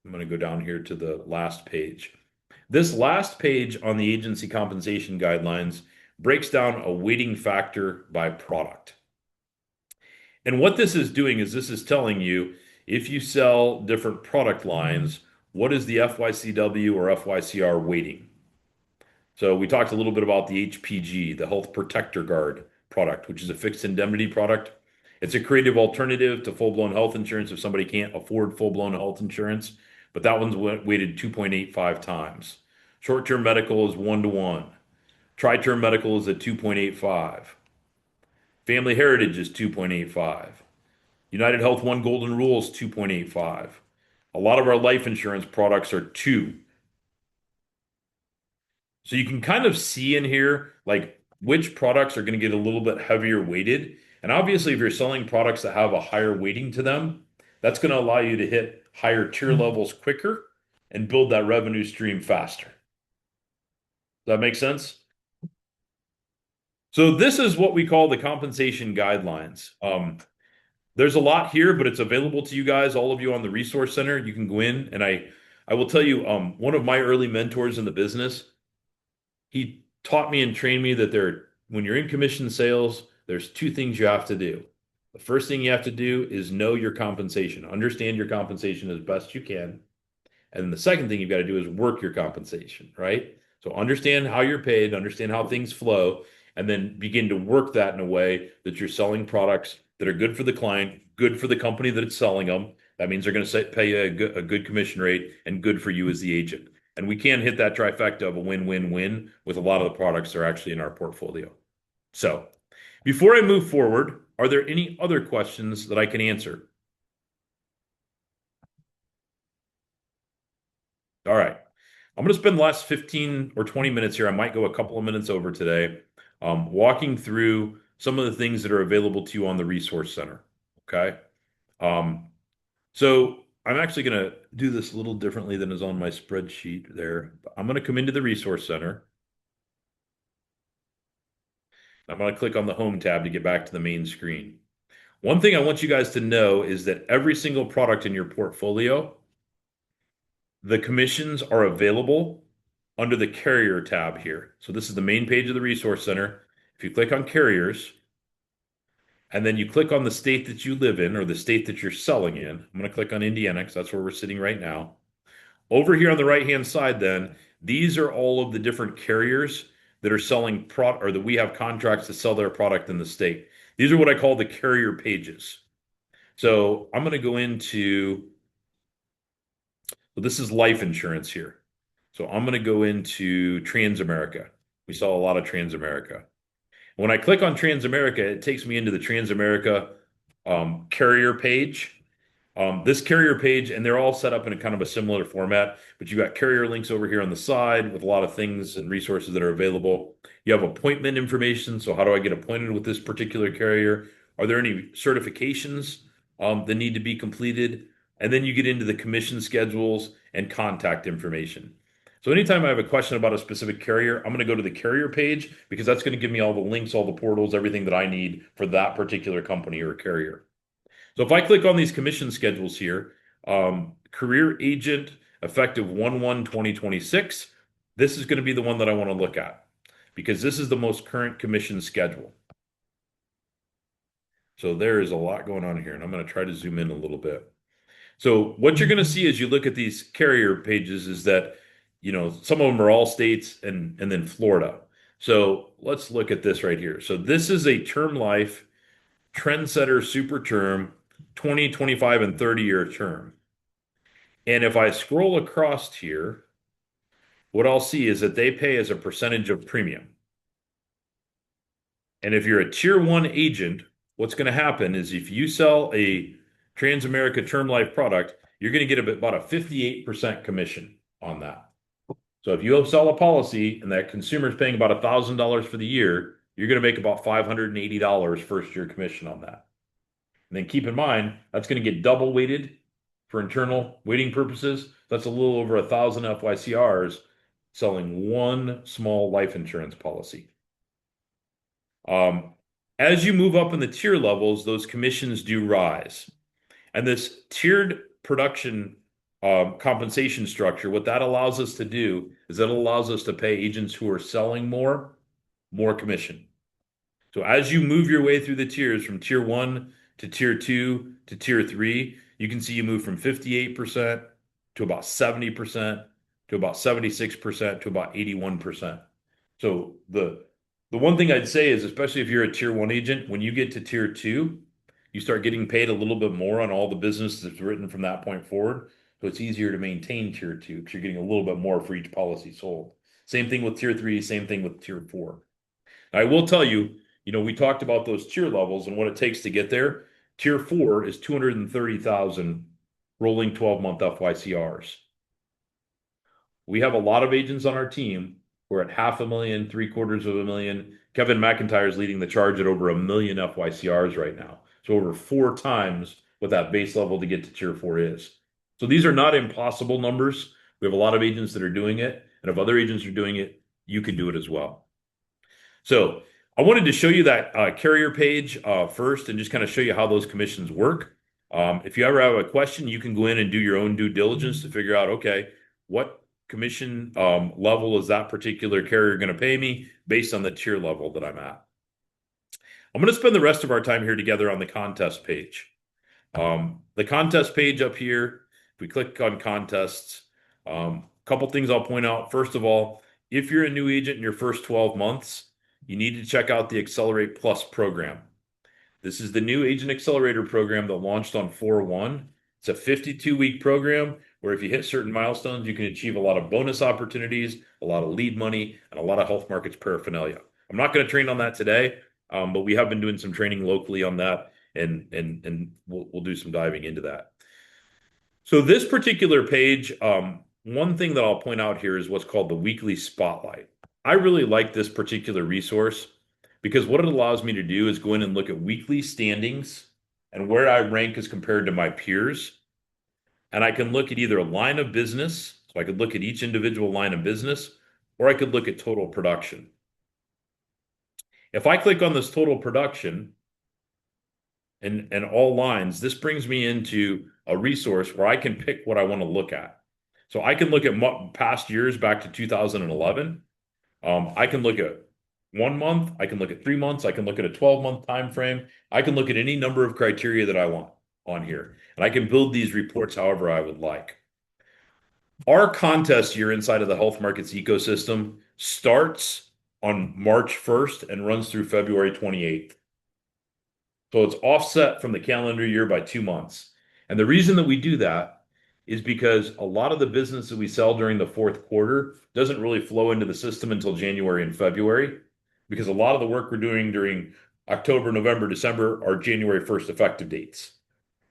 I'm going to go down here to the last page. This last page on the agency compensation guidelines breaks down a weighting factor by product. And what this is doing is this is telling you if you sell different product lines, what is the FYCW or FYCR weighting? So we talked a little bit about the HPG, the Health Protector Guard product, which is a fixed indemnity product. It's a creative alternative to full-blown health insurance if somebody can't afford full-blown health insurance, but that one's weighted 2.85 times. Short-term medical is 1-to-1. Tri-term medical is at 2.85. Family Heritage is 2.85. United Health One Golden Rule is 2.85. A lot of our life insurance products are 2. So you can kind of see in here like which products are going to get a little bit heavier weighted. And obviously, if you're selling products that have a higher weighting to them, that's going to allow you to hit higher tier levels quicker and build that revenue stream faster. Does that make sense? So this is what we call the compensation guidelines. There's a lot here, but it's available to you guys, all of you on the Resource Center. You can go in and I will tell you, one of my early mentors in the business, he taught me and trained me that when you're in commission sales, there's 2 things you have to do. The first thing you have to do is know your compensation, understand your compensation as best you can. And then the second thing you've got to do is work your compensation, right? So understand how you're paid, understand how things flow, and then begin to work that in a way that you're selling products that are good for the client, good for the company that it's selling them. That means they're going to pay you a good commission rate and good for you as the agent. And we can hit that trifecta of a win-win-win with a lot of the products that are actually in our portfolio. So before I move forward, are there any other questions that I can answer? All right. I'm going to spend the last 15 or 20 minutes here. I might go a couple of minutes over today, walking through some of the things that are available to you on the Resource Center. Okay. So I'm actually going to do this a little differently than is on my spreadsheet there. I'm going to come into the Resource Center. I'm going to click on the Home tab to get back to the main screen. One thing I want you guys to know is that every single product in your portfolio, the commissions are available under the Carrier tab here. So this is the main page of the Resource Center. If you click on Carriers, and then you click on the state that you live in or the state that you're selling in, I'm going to click on Indiana because that's where we're sitting right now. Over here on the right-hand side, then, these are all of the different carriers that are selling or that we have contracts to sell their product in the state. These are what I call the carrier pages. So I'm going to go into, so this is life insurance here. So I'm going to go into Transamerica. We sell a lot of Transamerica. When I click on Transamerica, it takes me into the Transamerica carrier page. This carrier page, and they're all set up in a kind of a similar format, but you got carrier links over here on the side with a lot of things and resources that are available. You have appointment information. So how do I get appointed with this particular carrier? Are there any certifications that need to be completed? And then you get into the commission schedules and contact information. So anytime I have a question about a specific carrier, I'm going to go to the carrier page because that's going to give me all the links, all the portals, everything that I need for that particular company or carrier. So if I click on these commission schedules here, career agent effective 1/1/2026, this is going to be the one that I want to look at because this is the most current commission schedule. So there is a lot going on here, and I'm going to try to zoom in a little bit. So what you're going to see as you look at these carrier pages is that, some of them are all states and then Florida. So let's look at this right here. So this is a term life trendsetter super term 20, 25, and 30-year term. And if I scroll across here, what I'll see is that they pay as a percentage of premium. And if you're a tier 1 agent, what's going to happen is if you sell a Transamerica term life product, you're going to get about a 58% commission on that. So if you sell a policy and that consumer is paying about $1,000 for the year, you're going to make about $580 first year commission on that. And then keep in mind, that's going to get double weighted for internal weighting purposes. That's a little over 1,000 FYCRs selling one small life insurance policy. As you move up in the tier levels, those commissions do rise. And this tiered production compensation structure, what that allows us to do is that it allows us to pay agents who are selling more commission. So as you move your way through the tiers from tier 1 to tier 2 to tier 3, you can see you move from 58% to about 70% to about 76% to about 81%. So the one thing I'd say is, especially if you're a tier 1 agent, when you get to tier 2, you start getting paid a little bit more on all the business that's written from that point forward. So it's easier to maintain tier 2 because you're getting a little bit more for each policy sold. Same thing with tier 3, same thing with tier 4. Now, I will tell you, we talked about those tier levels and what it takes to get there. Tier 4 is 230,000 rolling 12-month FYCRs. We have a lot of agents on our team. We're at $500,000, $750,000. Kevin McIntyre is leading the charge at over 1 million FYCRs right now. So over 4 times what that base level to get to tier 4 is. So these are not impossible numbers. We have a lot of agents that are doing it. And if other agents are doing it, you can do it as well. So I wanted to show you that carrier page first and just kind of show you how those commissions work. If you ever have a question, you can go in and do your own due diligence to figure out, okay, what commission level is that particular carrier going to pay me based on the tier level that I'm at. I'm going to spend the rest of our time here together on the contest page. The contest page up here, if we click on contests, a couple things I'll point out. First of all, if you're a new agent in your first 12 months, you need to check out the Accelerate Plus program. This is the new Agent Accelerator program that launched on 4/1. It's a 52-week program where if you hit certain milestones, you can achieve a lot of bonus opportunities, a lot of lead money, and a lot of health markets paraphernalia. I'm not going to train on that today, but we have been doing some training locally on that, and we'll do some diving into that. So this particular page, one thing that I'll point out here is what's called the weekly spotlight. I really like this particular resource because what it allows me to do is go in and look at weekly standings and where I rank as compared to my peers. And I can look at either a line of business, so I could look at each individual line of business, or I could look at total production. If I click on this total production and all lines, this brings me into a resource where I can pick what I want to look at. So I can look at past years back to 2011. I can look at 1 month, I can look at 3 months, I can look at a 12-month time frame. I can look at any number of criteria that I want on here. And I can build these reports however I would like. Our contest year inside of the health markets ecosystem starts on March 1st and runs through February 28th. So it's offset from the calendar year by 2 months. And the reason that we do that is because a lot of the business that we sell during the fourth quarter doesn't really flow into the system until January and February, because a lot of the work we're doing during October, November, December are January 1st effective dates.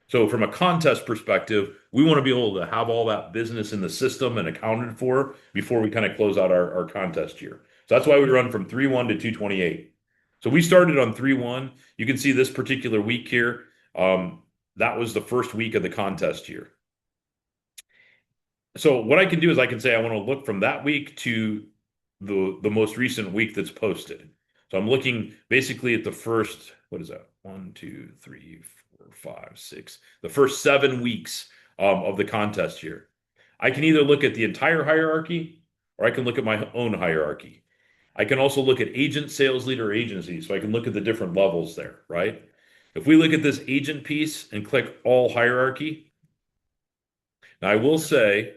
So from a contest perspective, we want to be able to have all that business in the system and accounted for before we kind of close out our contest year. So that's why we run from 3/1 to 2/28. So we started on 3/1. You can see this particular week here. That was the first week of the contest year. So what I can do is I can say I want to look from that week to the most recent week that's posted. So I'm looking basically at the first, what is that? 1, 2, 3, 4, 5, 6, the first 7 weeks of the contest year. I can either look at the entire hierarchy or I can look at my own hierarchy. I can also look at agent, sales leader, agency. So I can look at the different levels there, right? If we look at this agent piece and click all hierarchy, now I will say,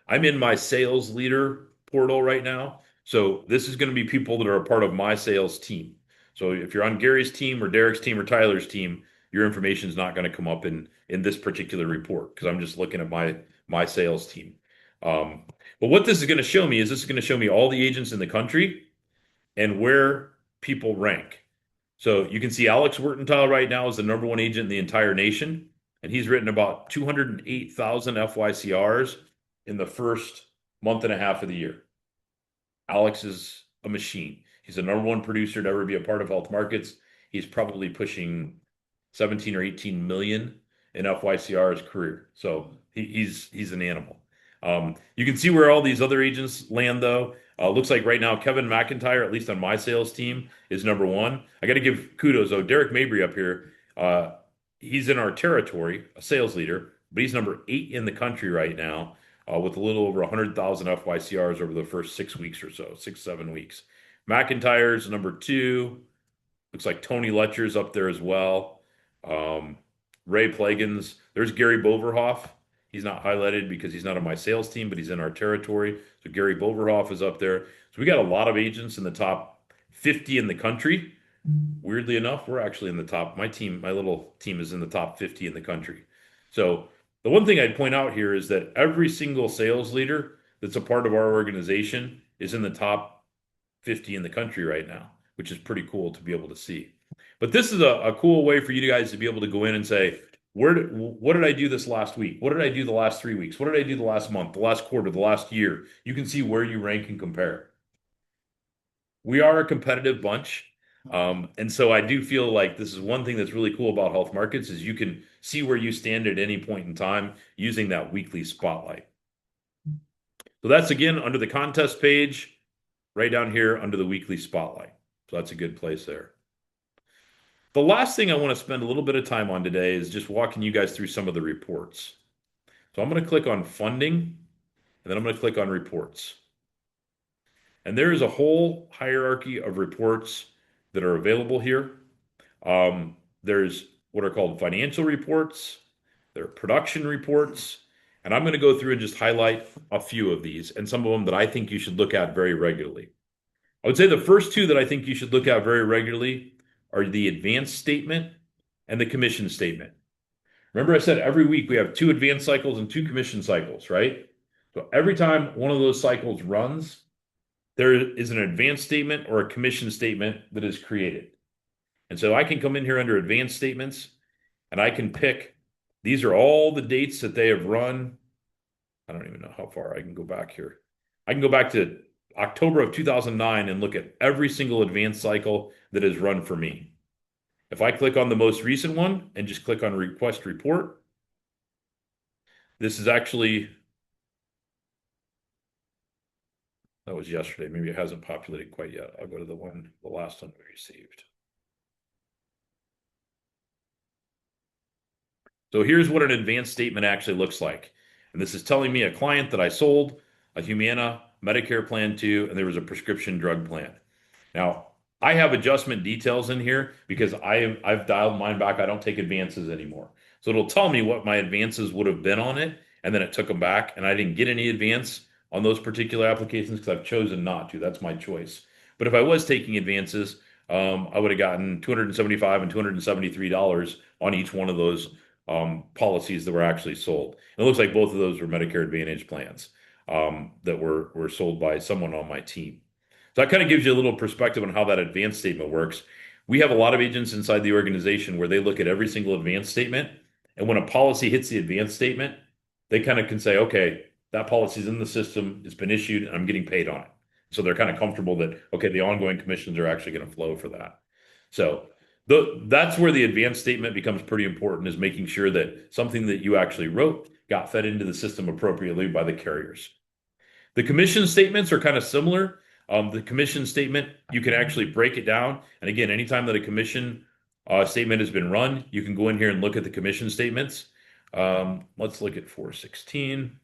I'm in my sales leader portal right now. So this is going to be people that are a part of my sales team. So if you're on Gary's team or Derek's team or Tyler's team, your information is not going to come up in this particular report because I'm just looking at my sales team. But what this is going to show me is this is going to show me all the agents in the country and where people rank. So you can see Alex Wertenthal right now is the #1 agent in the entire nation, and he's written about 208,000 FYCRs in the first month and a half of the year. Alex is a machine. He's the #1 producer to ever be a part of health markets. He's probably pushing 17 or 18 million in FYCR his career. So he's an animal. You can see where all these other agents land, though. Looks like right now Kevin McIntyre, at least on my sales team, is #1. I got to give kudos though. Derek Mabry up here, he's in our territory, a sales leader, but he's #8 in the country right now, with a little over 100,000 FYCRs over the first 6 weeks or so, 6, 7 weeks. McIntyre's #2. Looks like Tony Letcher's up there as well. Ray Plagans. There's Gary Boverhoff. He's not highlighted because he's not on my sales team, but he's in our territory. So Gary Boverhoff is up there. So we got a lot of agents in the top 50 in the country. Weirdly enough, we're actually in the top. My little team is in the top 50 in the country. So the one thing I'd point out here is that every single sales leader that's a part of our organization is in the top 50 in the country right now, which is pretty cool to be able to see. But this is a cool way for you guys to be able to go in and say, what did I do this last week? What did I do the last 3 weeks? What did I do the last month, the last quarter, the last year? You can see where you rank and compare. We are a competitive bunch. And so I do feel like this is one thing that's really cool about health markets is you can see where you stand at any point in time using that weekly spotlight. So that's again under the contest page, right down here under the weekly spotlight. So that's a good place there. The last thing I want to spend a little bit of time on today is just walking you guys through some of the reports. So I'm going to click on funding, and then I'm going to click on reports. And there is a whole hierarchy of reports that are available here. There's what are called financial reports, there are production reports, and I'm going to go through and just highlight a few of these and some of them that I think you should look at very regularly. I would say the first two that I think you should look at very regularly are the advance statement and the commission statement. Remember I said every week we have 2 advance cycles and 2 commission cycles, right? So every time one of those cycles runs, there is an advance statement or a commission statement that is created. And so I can come in here under advanced statements and I can pick, these are all the dates that they have run. I don't even know how far I can go back here. I can go back to October of 2009 and look at every single advanced cycle that has run for me. If I click on the most recent one and just click on request report, this is actually, that was yesterday. Maybe it hasn't populated quite yet. I'll go to the last one we received. So here's what an advanced statement actually looks like. And this is telling me a client that I sold a Humana Medicare plan to, and there was a prescription drug plan. Now, I have adjustment details in here because I've dialed mine back. I don't take advances anymore. So it'll tell me what my advances would have been on it, and then it took them back, and I didn't get any advance on those particular applications because I've chosen not to. That's my choice. But if I was taking advances, I would have gotten $275 and $273 on each one of those policies that were actually sold. And it looks like both of those were Medicare Advantage plans that were sold by someone on my team. So that kind of gives you a little perspective on how that advance statement works. We have a lot of agents inside the organization where they look at every single advance statement. And when a policy hits the advance statement, they kind of can say, okay, that policy's in the system, it's been issued, and I'm getting paid on it. So they're kind of comfortable that, okay, the ongoing commissions are actually going to flow for that. So that's where the advance statement becomes pretty important, is making sure that something that you actually wrote got fed into the system appropriately by the carriers. The commission statements are kind of similar. The commission statement, you can actually break it down. And again, anytime that a commission statement has been run, you can go in here and look at the commission statements. Let's look at 416.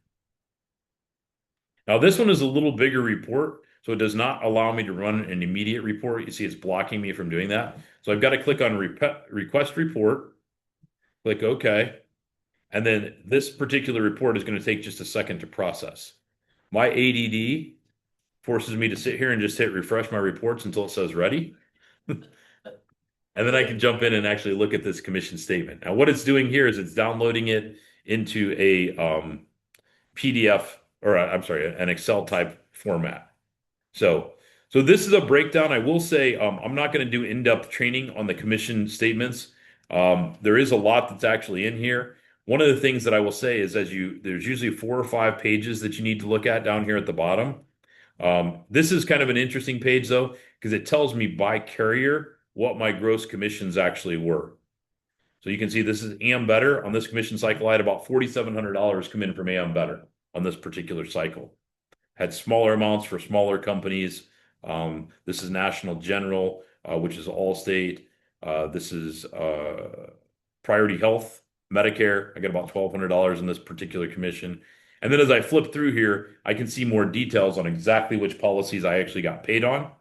Now, this one is a little bigger report, so it does not allow me to run an immediate report. You see it's blocking me from doing that. So I've got to click on request report, click OK. And then this particular report is going to take just a second to process. My ADD forces me to sit here and just hit refresh my reports until it says ready. And then I can jump in and actually look at this commission statement. Now, what it's doing here is it's downloading it into a PDF, or I'm sorry, an Excel type format. So this is a breakdown. I will say I'm not going to do in-depth training on the commission statements. There is a lot that's actually in here. One of the things that I will say is there's usually 4 or 5 pages that you need to look at down here at the bottom. This is kind of an interesting page though, because it tells me by carrier what my gross commissions actually were. So you can see this is AM Better. On this commission cycle, I had about $4,700 come in from AM Better on this particular cycle. Had smaller amounts for smaller companies. This is National General, which is Allstate. This is Priority Health, Medicare. I get about $1,200 in this particular commission. And then as I flip through here, I can see more details on exactly which policies I actually got paid on.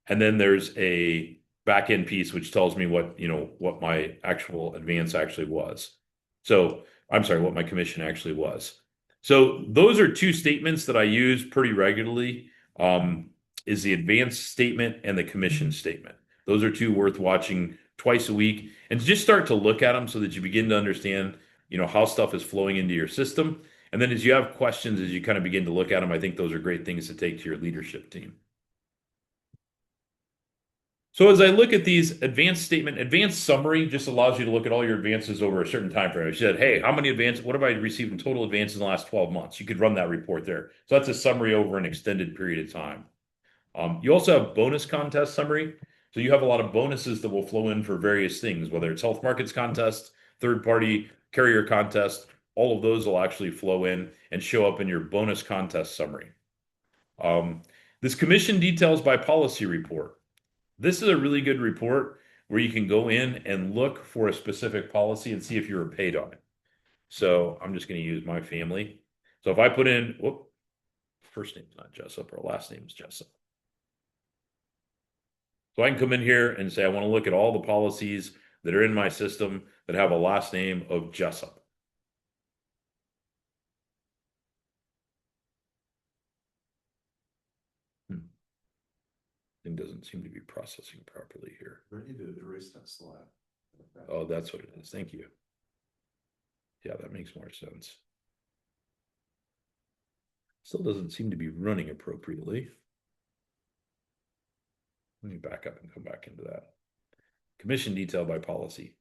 And then there's a back end piece which tells me what my actual advance actually was. So I'm sorry, what my commission actually was. So those are 2 statements that I use pretty regularly, is the advance statement and the commission statement. Those are 2 worth watching twice a week, and just start to look at them so that you begin to understand, how stuff is flowing into your system. And then as you have questions, as you kind of begin to look at them, I think those are great things to take to your leadership team. So as I look at these advanced summary just allows you to look at all your advances over a certain time frame. You said, hey, what have I received in total advances in the last 12 months? You could run that report there. So that's a summary over an extended period of time. You also have bonus contest summary. So you have a lot of bonuses that will flow in for various things, whether it's health markets contest, third-party carrier contest, all of those will actually flow in and show up in your bonus contest summary. This commission details by policy report. This is a really good report where you can go in and look for a specific policy and see if you were paid on it. So I'm just going to use my family. So if I put in, first name's not Jessup, or last name is Jessup. So I can come in here and say, I want to look at all the policies that are in my system that have a last name of Jessup. Thing doesn't seem to be processing properly here. Ready to erase that slide. Oh, that's what it is. Thank you. Yeah, that makes more sense. Still doesn't seem to be running appropriately. Let me back up and come back into that. Commission detail by policy.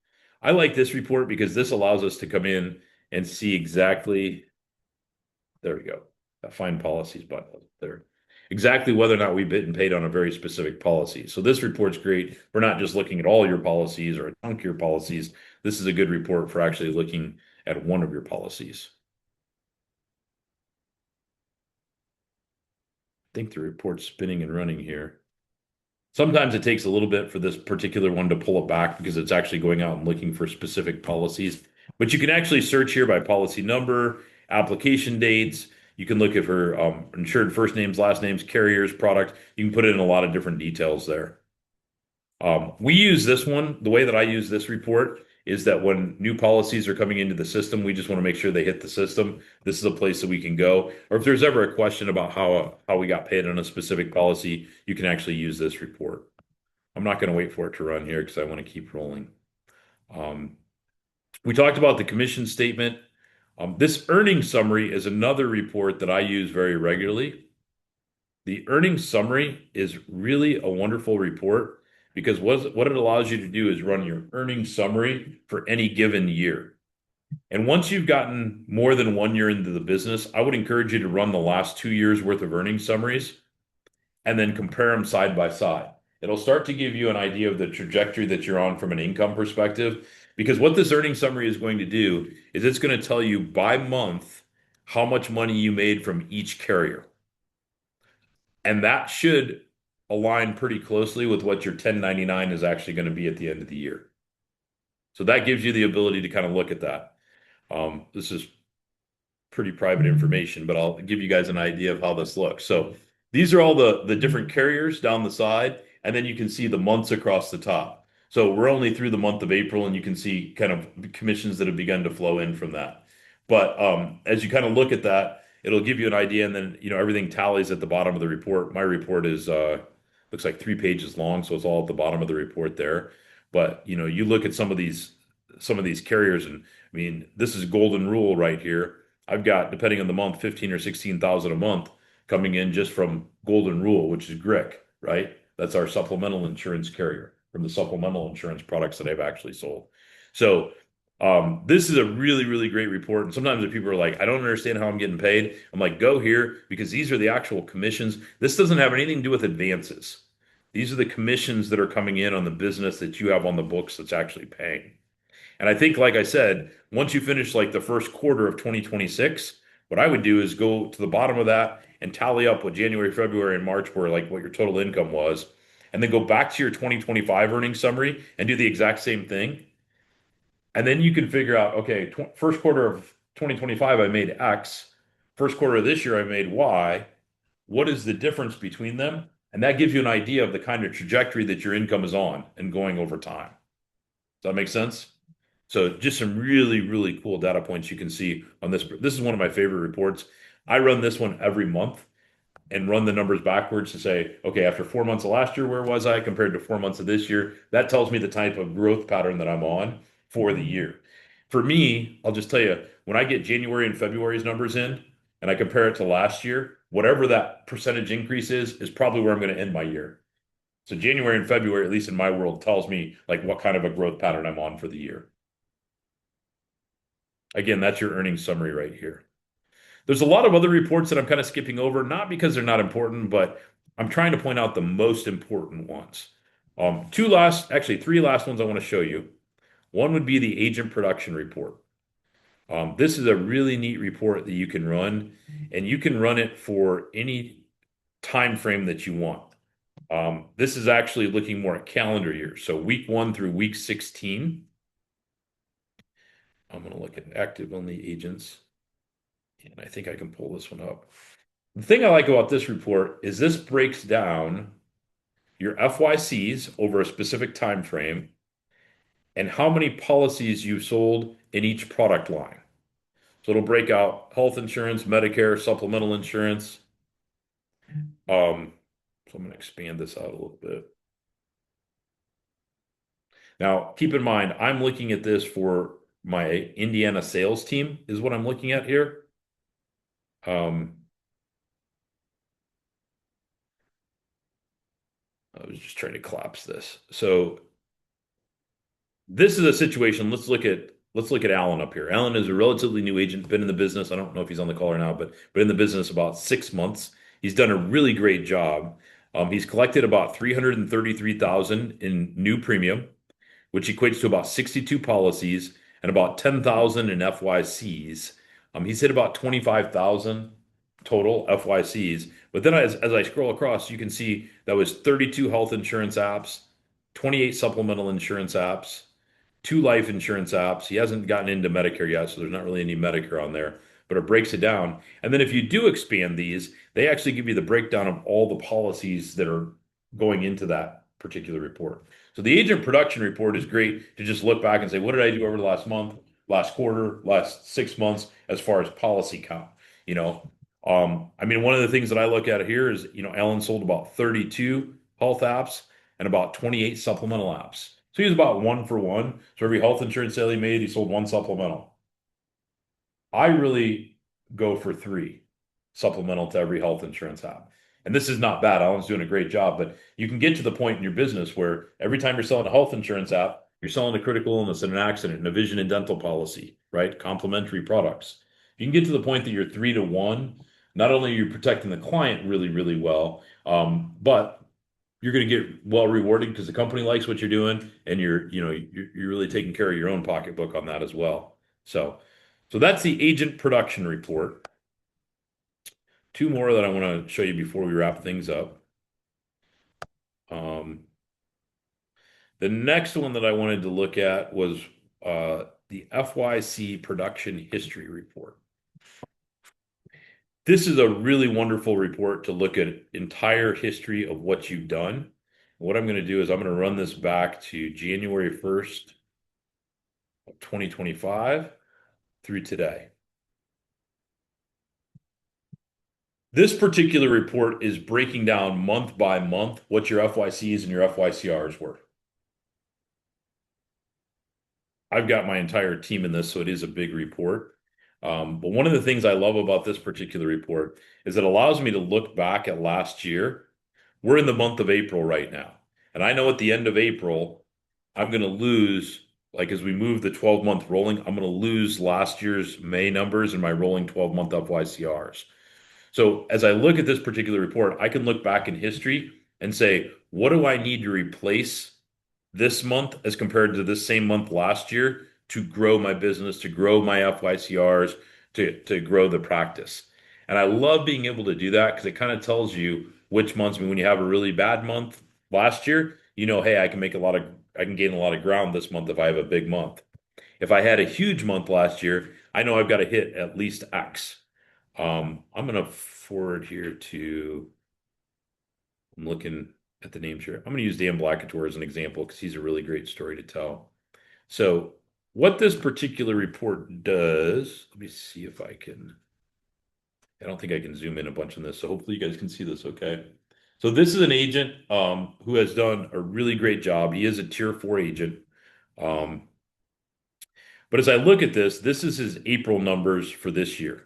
I like this report because this allows us to come in and see exactly, there we go, that find policies button there. Exactly whether or not we've been paid on a very specific policy. So this report's great. We're not just looking at all your policies or a chunk of your policies. This is a good report for actually looking at one of your policies. I think the report's spinning and running here. Sometimes it takes a little bit for this particular one to pull it back because it's actually going out and looking for specific policies. But you can actually search here by policy number, application dates. You can look at her insured first names, last names, carriers, product. You can put in a lot of different details there. We use this one. The way that I use this report is that when new policies are coming into the system, we just want to make sure they hit the system. This is a place that we can go. Or if there's ever a question about how we got paid on a specific policy, you can actually use this report. I'm not going to wait for it to run here because I want to keep rolling. We talked about the commission statement. This earnings summary is another report that I use very regularly. The earnings summary is really a wonderful report because what it allows you to do is run your earnings summary for any given year. And once you've gotten more than 1 year into the business, I would encourage you to run the last 2 years worth of earnings summaries and then compare them side by side. It'll start to give you an idea of the trajectory that you're on from an income perspective. Because what this earnings summary is going to do is it's going to tell you by month how much money you made from each carrier. And that should align pretty closely with what your 1099 is actually going to be at the end of the year. So that gives you the ability to kind of look at that. This is pretty private information, but I'll give you guys an idea of how this looks. So these are all the different carriers down the side, and then you can see the months across the top. So we're only through the month of April, and you can see kind of commissions that have begun to flow in from that. But as you kind of look at that, it'll give you an idea, and then everything tallies at the bottom of the report. My report is looks like 3 pages long, so it's all at the bottom of the report there. But you look at some of these carriers, and I mean, this is golden rule right here. I've got, depending on the month, 15 or 16,000 a month coming in just from Golden Rule, which is GRIC, right? That's our supplemental insurance carrier from the supplemental insurance products that I've actually sold. So this is a really, really great report. And sometimes if people are like, I don't understand how I'm getting paid, I'm like, go here because these are the actual commissions. This doesn't have anything to do with advances. These are the commissions that are coming in on the business that you have on the books that's actually paying. And I think, like I said, once you finish like the first quarter of 2026, what I would do is go to the bottom of that and tally up what January, February, and March were, like what your total income was, and then go back to your 2025 earnings summary and do the exact same thing. And then you can figure out, okay, first quarter of 2025, I made X. First quarter of this year, I made Y. What is the difference between them? And that gives you an idea of the kind of trajectory that your income is on and going over time. Does that make sense? So just some really, really cool data points you can see on this. This is one of my favorite reports. I run this one every month and run the numbers backwards to say, okay, after 4 months of last year, where was I compared to 4 months of this year? That tells me the type of growth pattern that I'm on for the year. For me, I'll just tell you, when I get January and February's numbers in and I compare it to last year, whatever that percentage increase is probably where I'm going to end my year. So January and February, at least in my world, tells me like what kind of a growth pattern I'm on for the year. Again, that's your earnings summary right here. There's a lot of other reports that I'm kind of skipping over, not because they're not important, but I'm trying to point out the most important ones. Three last ones I want to show you. One would be the agent production report. This is a really neat report that you can run, and you can run it for any time frame that you want. This is actually looking more at calendar years, so week 1 through week 16. I'm going to look at active only agents, and I think I can pull this one up. The thing I like about this report is this breaks down your FYCs over a specific time frame and how many policies you sold in each product line. So it'll break out health insurance, Medicare, supplemental insurance. So I'm going to expand this out a little bit. Now, keep in mind, I'm looking at this for my Indiana sales team is what I'm looking at here. I was just trying to collapse this. So this is a situation. Let's look at Alan up here. Alan is a relatively new agent, been in the business. I don't know if he's on the call or now, but in the business about 6 months. He's done a really great job. He's collected about 333,000 in new premium, which equates to about 62 policies and about 10,000 in FYCs. He's hit about 25,000 total FYCs. But then as I scroll across, you can see that was 32 health insurance apps, 28 supplemental insurance apps, 2 life insurance apps. He hasn't gotten into Medicare yet, so there's not really any Medicare on there, but it breaks it down. And then if you do expand these, they actually give you the breakdown of all the policies that are going into that particular report. So the agent production report is great to just look back and say, what did I do over the last month, last quarter, last 6 months as far as policy count? You know, I mean, one of the things that I look at here is, Alan sold about 32 health apps and about 28 supplemental apps. So he was about 1 for 1. So every health insurance sale he made, he sold 1 supplemental. I really go for 3 supplemental to every health insurance app. And this is not bad. Alan's doing a great job, but you can get to the point in your business where every time you're selling a health insurance app, you're selling a critical illness and an accident and a vision and dental policy, right? Complementary products. You can get to the point that you're 3 to 1. Not only are you protecting the client really, really well, but you're going to get well rewarded because the company likes what you're doing, and you're really taking care of your own pocketbook on that as well. So that's the agent production report. 2 more that I want to show you before we wrap things up. The next one that I wanted to look at was the FYC production history report. This is a really wonderful report to look at entire history of what you've done. What I'm going to do is I'm going to run this back to January 1st of 2025 through today. This particular report is breaking down month by month what your FYCs and your FYCRs were. I've got my entire team in this, so it is a big report. But one of the things I love about this particular report is it allows me to look back at last year. We're in the month of April right now. And I know at the end of April, I'm going to lose, like as we move the 12-month rolling, I'm going to lose last year's May numbers in my rolling 12-month FYCRs. So as I look at this particular report, I can look back in history and say, what do I need to replace this month as compared to this same month last year to grow my business, to grow my FYCRs, to grow the practice? And I love being able to do that because it kind of tells you which months. I mean, when you have a really bad month last year, hey, I can gain a lot of ground this month if I have a big month. If I had a huge month last year, I know I've got to hit at least X. I'm going to forward here to, I'm looking at the names here. I'm going to use Dan Blackator as an example because he's a really great story to tell. So what this particular report does, let me see if I don't think I can zoom in a bunch on this. So hopefully you guys can see this okay. So this is an agent who has done a really great job. He is a tier 4 agent. But as I look at this is his April numbers for this year.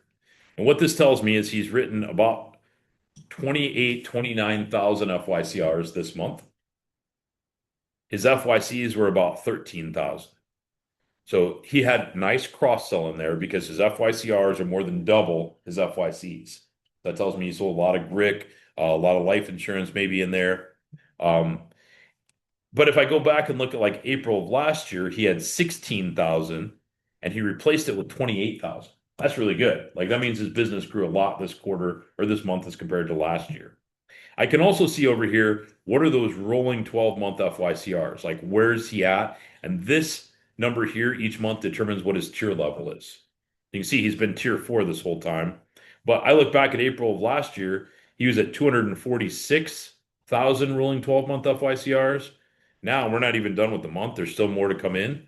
And what this tells me is he's written about 29,000 FYCRs this month. His FYCs were about 13,000. So he had nice cross-sell in there because his FYCRs are more than double his FYCs. That tells me he sold a lot of GRIC, a lot of life insurance maybe in there. But if I go back and look at like April of last year, he had 16,000 and he replaced it with 28,000. That's really good. Like that means his business grew a lot this quarter or this month as compared to last year. I can also see over here, what are those rolling 12-month FYCRs? Like where's he at? And this number here each month determines what his tier level is. You can see he's been tier 4 this whole time. But I look back at April of last year, he was at 246,000 rolling 12-month FYCRs. Now we're not even done with the month. There's still more to come in.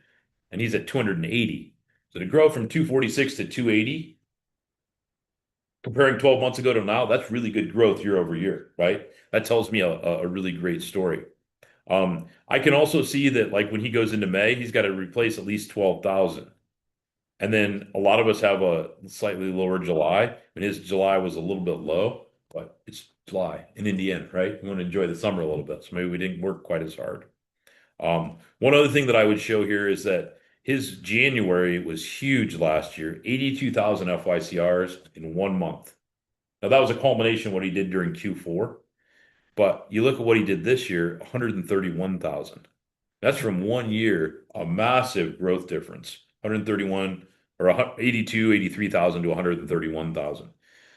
And he's at 280. So to grow from 246 to 280, Comparing 12 months ago to now, that's really good growth year over year, right? That tells me a really great story. I can also see that like when he goes into May, he's got to replace at least 12,000. And then a lot of us have a slightly lower July. And his July was a little bit low, but it's July in Indiana, right? We want to enjoy the summer a little bit. So maybe we didn't work quite as hard. One other thing that I would show here is that his January was huge last year, 82,000 FYCRs in 1 month. Now that was a culmination of what he did during Q4, but you look at what he did this year, 131,000. That's from 1 year, a massive growth difference. 131 or 83,000 to 131,000.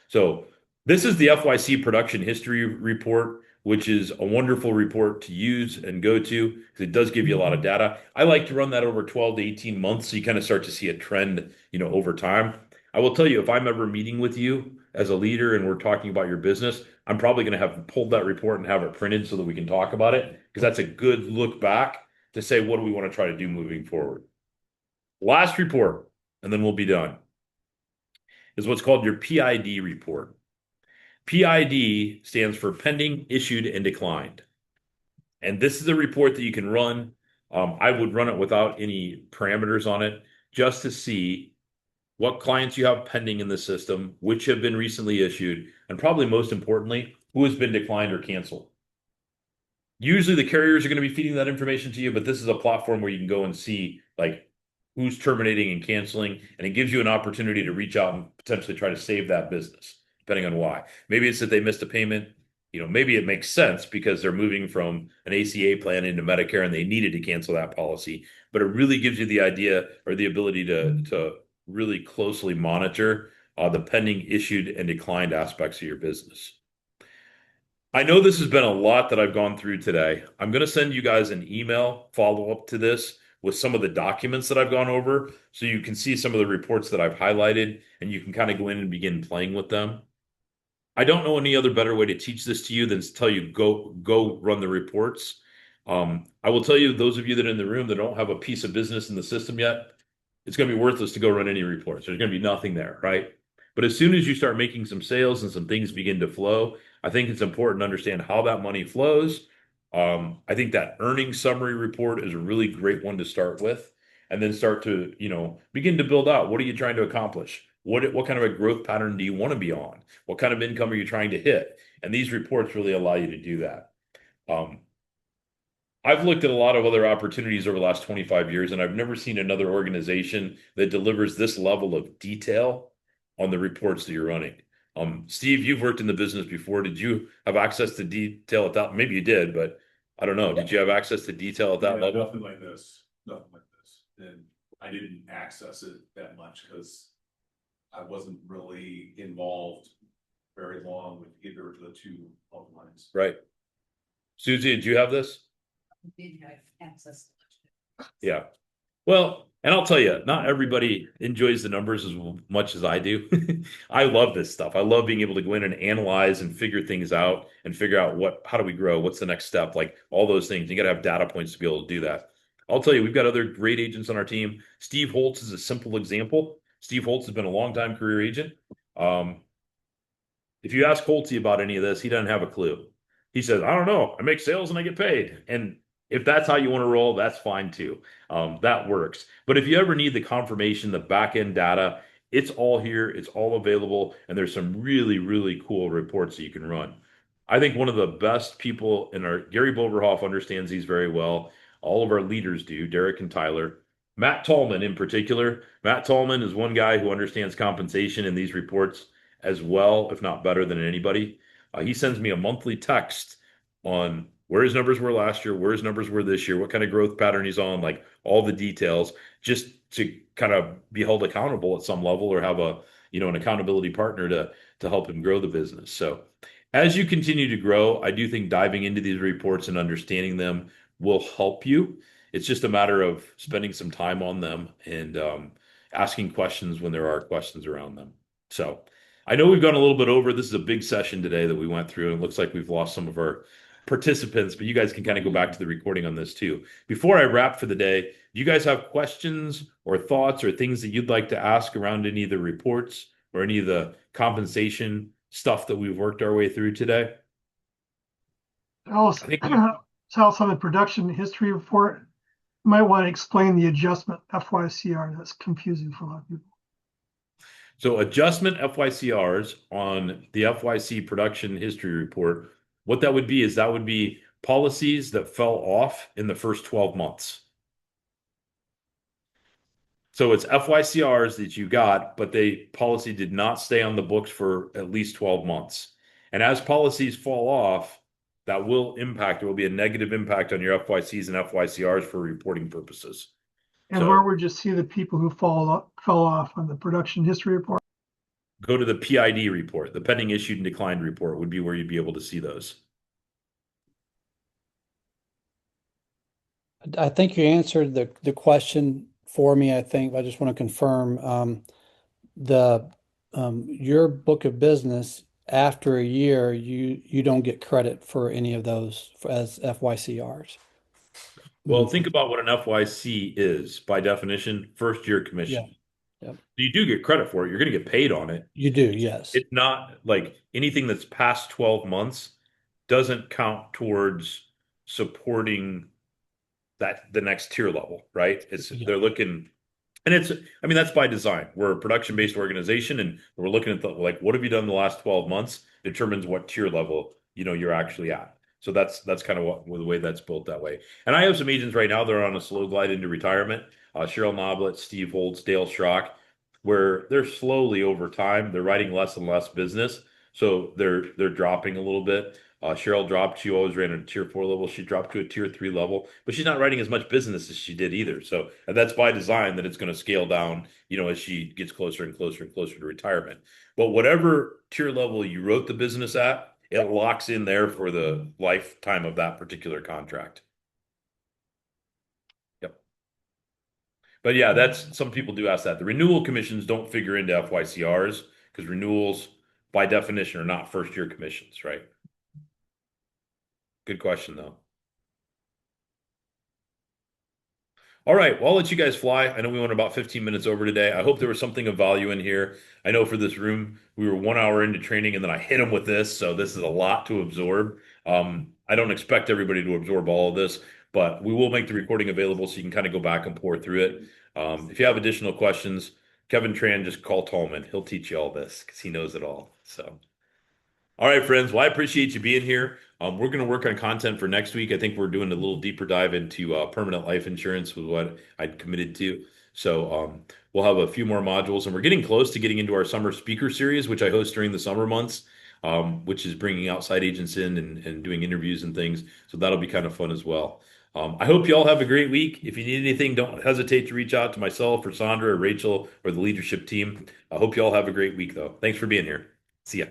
So this is the FYC production history report, which is a wonderful report to use and go to because it does give you a lot of data. I like to run that over 12 to 18 months so you kind of start to see a trend, over time. I will tell you, if I'm ever meeting with you as a leader and we're talking about your business, I'm probably going to have pulled that report and have it printed so that we can talk about it because that's a good look back to say, what do we want to try to do moving forward? Last report, and then we'll be done, is what's called your PID report. PID stands for pending, issued, and declined. And this is a report that you can run. I would run it without any parameters on it just to see what clients you have pending in the system, which have been recently issued, and probably most importantly, who has been declined or canceled. Usually the carriers are going to be feeding that information to you, but this is a platform where you can go and see like who's terminating and canceling, and it gives you an opportunity to reach out and potentially try to save that business, depending on why. Maybe it's that they missed a payment. Maybe it makes sense because they're moving from an ACA plan into Medicare and they needed to cancel that policy. But it really gives you the idea or the ability to really closely monitor the pending, issued, and declined aspects of your business. I know this has been a lot that I've gone through today. I'm going to send you guys an email follow-up to this with some of the documents that I've gone over so you can see some of the reports that I've highlighted and you can kind of go in and begin playing with them. I don't know any other better way to teach this to you than to tell you go run the reports. I will tell you, those of you that are in the room that don't have a piece of business in the system yet, it's going to be worthless to go run any reports. There's going to be nothing there, right? But as soon as you start making some sales and some things begin to flow, I think it's important to understand how that money flows. I think that earnings summary report is a really great one to start with, and then start to, begin to build out. What are you trying to accomplish? What kind of a growth pattern do you want to be on? What kind of income are you trying to hit? And these reports really allow you to do that. I've looked at a lot of other opportunities over the last 25 years, and I've never seen another organization that delivers this level of detail on the reports that you're running. Steve, you've worked in the business before. Did you have access to detail at that? Maybe you did, but I don't know. Did you have access to detail at that level? Nothing like this. Nothing like this. And I didn't access it that much because I wasn't really involved very long with either of the two lines. Right. Susie, did you have this? I did have access. Yeah. Well, and I'll tell you, not everybody enjoys the numbers as much as I do. I love this stuff. I love being able to go in and analyze and figure things out and figure out how do we grow? What's the next step? Like all those things. You got to have data points to be able to do that. I'll tell you, we've got other great agents on our team. Steve Holtz is a simple example. Steve Holtz has been a longtime career agent. If you ask Holtzy about any of this, he doesn't have a clue. He says, I don't know. I make sales and I get paid. And if that's how you want to roll, that's fine too. That works. But if you ever need the confirmation, the back end data, it's all here. It's all available. And there's some really, really cool reports that you can run. I think one of the best people in our Gary Boverhoff understands these very well. All of our leaders do, Derek and Tyler. Matt Tallman in particular. Matt Tallman is one guy who understands compensation in these reports as well, if not better than anybody. He sends me a monthly text on where his numbers were last year, where his numbers were this year, what kind of growth pattern he's on, like all the details, just to kind of be held accountable at some level or have an accountability partner to help him grow the business. So as you continue to grow, I do think diving into these reports and understanding them will help you. It's just a matter of spending some time on them and asking questions when there are questions around them. So I know we've gone a little bit over. This is a big session today that we went through, and it looks like we've lost some of our participants, but you guys can kind of go back to the recording on this too. Before I wrap for the day, do you guys have questions or thoughts or things that you'd like to ask around any of the reports or any of the compensation stuff that we've worked our way through today? Also, I think it's also on the production history report. You might want to explain the adjustment FYCR. That's confusing for a lot of people. so. Adjustment FYCRs on the FYC production history report, what that would be is that would be policies that fell off in the first 12 months. So it's FYCRs that you got, but the policy did not stay on the books for at least 12 months. And as policies fall off, that will impact, it will be a negative impact on your FYCs and FYCRs for reporting purposes. And So where would you see the people who fell off on the production history report? go to the PID report, the pending issued and declined report would be where you'd be able to see those. I think you answered the question for me. I think I just want to confirm the your book of business after a year, you don't get credit for any of those as FYCRs. Well, think about what an FYC is by definition, first year Yeah, commission. yep. You do get credit for it. You're going to get paid on it. You do, yes. It's not like anything that's past 12 months doesn't count towards supporting that the next tier level, right? It's Yeah. they're looking, and it's, I mean, that's by design. We're a production-based organization, and we're looking at the, like, what have you done in the last 12 months determines what tier level, you're actually at. So that's kind of what the way that's built that way. And I have some agents right now that are on a slow glide into retirement. Cheryl Noblet, Steve Holtz, Dale Schrock, where they're slowly over time, they're writing less and less business. So they're dropping a little bit. Cheryl dropped. She always ran at a tier 4 level. She dropped to a tier 3 level, but she's not writing as much business as she did either. So and that's by design that it's going to scale down, as she gets closer and closer and closer to retirement. But whatever tier level you wrote the business at, it locks in there for the lifetime of that particular contract. Yep. But yeah, that's some people do ask that. The renewal commissions don't figure into FYCRs because renewals by definition are not first year commissions, right? Good question, though. All right, well, I'll let you guys fly. I know we went about 15 minutes over today. I hope there was something of value in here. I know for this room, we were 1 hour into training and then I hit them with this. So this is a lot to absorb. I don't expect everybody to absorb all of this, but we will make the recording available so you can kind of go back and pour through it. If you have additional questions, Kevin Tran, just call Tallman. He'll teach you all this because he knows it all. So. All right, friends. Well, I appreciate you being here. We're going to work on content for next week. I think we're doing a little deeper dive into permanent life insurance with what I'd committed to. So we'll have a few more modules, and we're getting close to getting into our summer speaker series, which I host during the summer months, which is bringing outside agents in and doing interviews and things. So that'll be kind of fun as well. I hope you all have a great week. If you need anything, don't hesitate to reach out to myself or Sandra or Rachel or the leadership team. I hope you all have a great week, though. Thanks for being here. See ya.